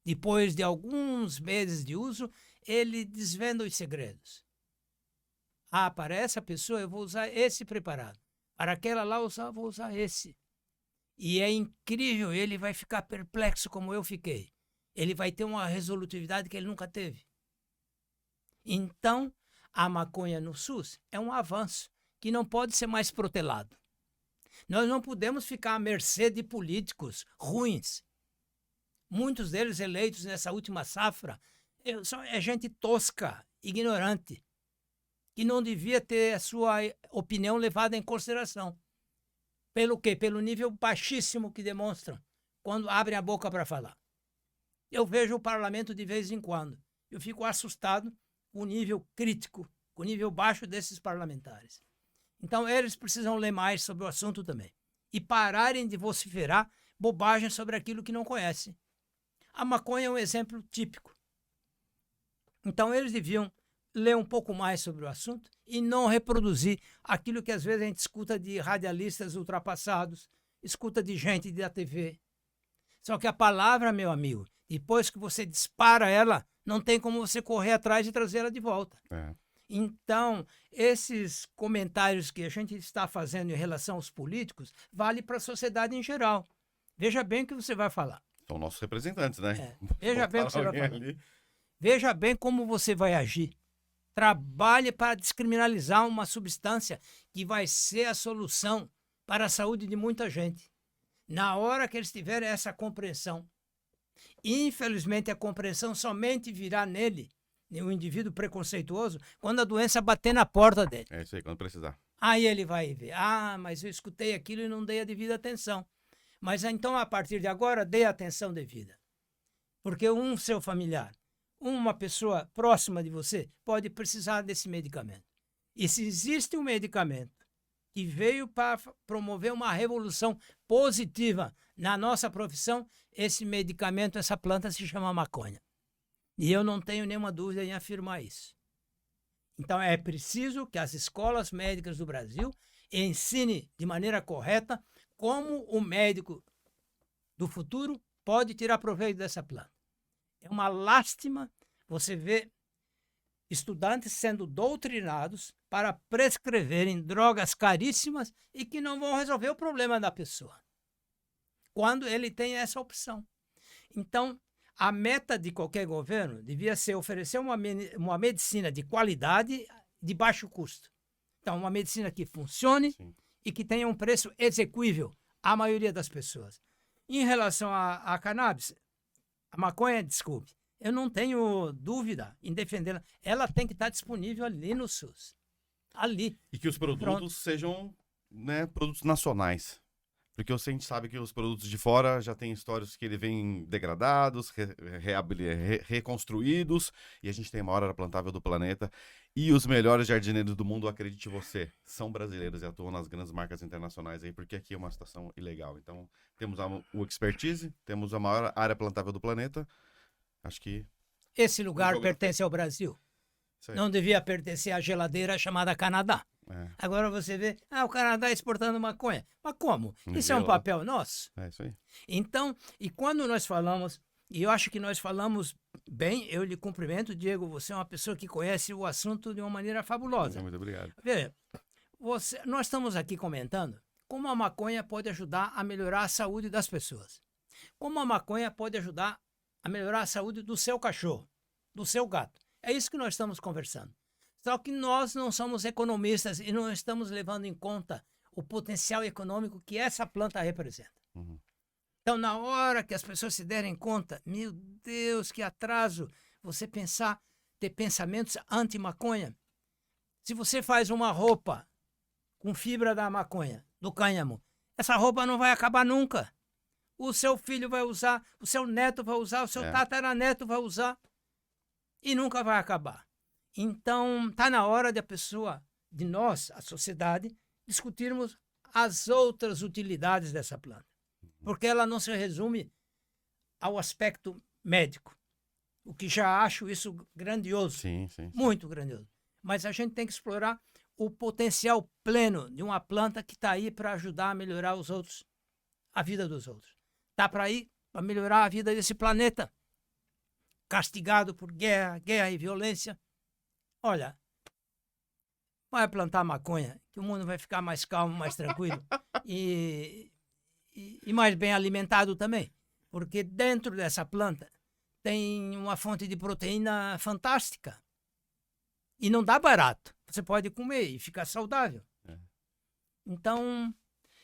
B: Depois de alguns meses de uso, ele desvenda os segredos. Para essa pessoa eu vou usar esse preparado. Para aquela lá eu vou usar esse. E é incrível, ele vai ficar perplexo como eu fiquei. Ele vai ter uma resolutividade que ele nunca teve. Então, a maconha no SUS é um avanço que não pode ser mais protelado. Nós não podemos ficar à mercê de políticos ruins. Muitos deles eleitos nessa última safra é gente tosca, ignorante, que não devia ter a sua opinião levada em consideração. Pelo quê? Pelo nível baixíssimo que demonstram quando abrem a boca para falar. Eu vejo o parlamento de vez em quando. Eu fico assustado com o nível crítico, com o nível baixo desses parlamentares. Então, eles precisam ler mais sobre o assunto também. E pararem de vociferar bobagem sobre aquilo que não conhecem. A maconha é um exemplo típico. Então, eles deviam ler um pouco mais sobre o assunto e não reproduzir aquilo que às vezes a gente escuta de radialistas ultrapassados, escuta de gente da TV. Só que a palavra, meu amigo, depois que você dispara ela, não tem como você correr atrás e trazê-la de volta. Então, esses comentários que a gente está fazendo em relação aos políticos, vale para a sociedade em geral. Veja bem o que você vai falar.
A: São nossos representantes, né?
B: Veja bem o que você vai falar. Veja bem como você vai agir. Trabalhe para descriminalizar uma substância que vai ser a solução para a saúde de muita gente. Na hora que eles tiverem essa compreensão, infelizmente a compreensão somente virá nele, no indivíduo preconceituoso, quando a doença bater na porta dele.
A: É isso aí, quando precisar.
B: Aí ele vai ver, mas eu escutei aquilo e não dei a devida atenção. Mas então, a partir de agora, dê a atenção devida. Porque seu familiar, uma pessoa próxima de você, pode precisar desse medicamento. E se existe um medicamento que veio para promover uma revolução positiva na nossa profissão, esse medicamento, essa planta se chama maconha. E eu não tenho nenhuma dúvida em afirmar isso. Então é preciso que as escolas médicas do Brasil ensinem de maneira correta como o médico do futuro pode tirar proveito dessa planta. É uma lástima você ver estudantes sendo doutrinados para prescreverem drogas caríssimas e que não vão resolver o problema da pessoa, quando ele tem essa opção. Então, a meta de qualquer governo devia ser oferecer uma medicina de qualidade de baixo custo. Então, uma medicina que funcione
A: Sim.
B: e que tenha um preço exequível à maioria das pessoas. Em relação à cannabis, a maconha, desculpe, eu não tenho dúvida em defendê-la. Ela tem que estar disponível ali no SUS. Ali.
A: E que os produtos sejam, né, produtos nacionais. Porque a gente sabe que os produtos de fora já têm histórias que ele vem degradados, reconstruídos, e a gente tem a maior área plantável do planeta. E os melhores jardineiros do mundo, acredite você, são brasileiros e atuam nas grandes marcas internacionais aí, porque aqui é uma situação ilegal. Então, temos o expertise, temos a maior área plantável do planeta. Acho que...
B: Esse lugar pertence ao Brasil. Não devia pertencer à geladeira chamada Canadá. Agora você vê, o Canadá exportando maconha. Mas como? Isso é um papel nosso.
A: É isso aí.
B: Então, e quando nós falamos, e eu acho que nós falamos bem, eu lhe cumprimento, Diego, você é uma pessoa que conhece o assunto de uma maneira fabulosa.
A: Muito obrigado.
B: Veja, nós estamos aqui comentando como a maconha pode ajudar a melhorar a saúde das pessoas. Como a maconha pode ajudar a melhorar a saúde do seu cachorro, do seu gato. É isso que nós estamos conversando. Só que nós não somos economistas e não estamos levando em conta o potencial econômico que essa planta representa.
A: Uhum.
B: Então, na hora que as pessoas se derem conta, meu Deus, que atraso, você ter pensamentos anti-maconha. Se você faz uma roupa com fibra da maconha, do cânhamo, essa roupa não vai acabar nunca. O seu filho vai usar, o seu neto vai usar, o seu tataraneto vai usar e nunca vai acabar. Então, está na hora de nós, a sociedade, discutirmos as outras utilidades dessa planta. Porque ela não se resume ao aspecto médico, o que já acho isso grandioso,
A: sim.
B: Muito grandioso. Mas a gente tem que explorar o potencial pleno de uma planta que está aí para ajudar a melhorar a vida dos outros. Está para ir para melhorar a vida desse planeta, castigado por guerra e violência. Olha, vai plantar maconha, que o mundo vai ficar mais calmo, mais tranquilo e mais bem alimentado também. Porque dentro dessa planta tem uma fonte de proteína fantástica. E não dá barato. Você pode comer e ficar saudável. Então,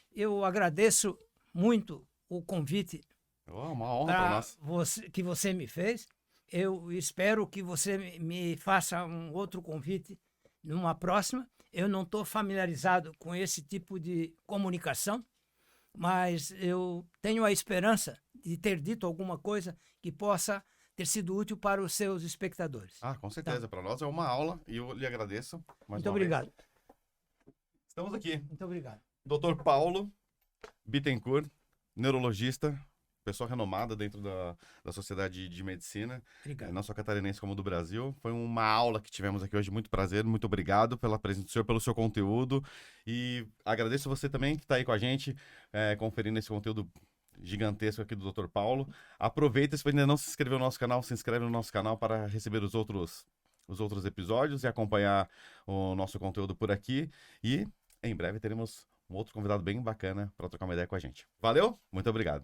B: eu agradeço muito o convite
A: Oh, uma honra para nós.
B: Que você me fez. Eu espero que você me faça um outro convite numa próxima. Eu não estou familiarizado com esse tipo de comunicação, mas eu tenho a esperança de ter dito alguma coisa que possa ter sido útil para os seus espectadores.
A: Ah, com certeza. Para nós é uma aula e eu lhe agradeço mais
B: Muito
A: uma
B: obrigado.
A: vez. Estamos aqui.
B: Muito obrigado.
A: Dr. Paulo Bittencourt, neurologista, pessoa renomada dentro da Sociedade de Medicina,
B: Obrigado.
A: não só catarinense como do Brasil. Foi uma aula que tivemos aqui hoje, muito prazer, muito obrigado pela presença do senhor, pelo seu conteúdo, e agradeço você também que está aí com a gente, conferindo esse conteúdo gigantesco aqui do Dr. Paulo. Aproveita, se ainda não se inscreveu no nosso canal, se inscreve no nosso canal para receber os outros episódios e acompanhar o nosso conteúdo por aqui, e em breve teremos um outro convidado bem bacana para trocar uma ideia com a gente. Valeu, muito obrigado.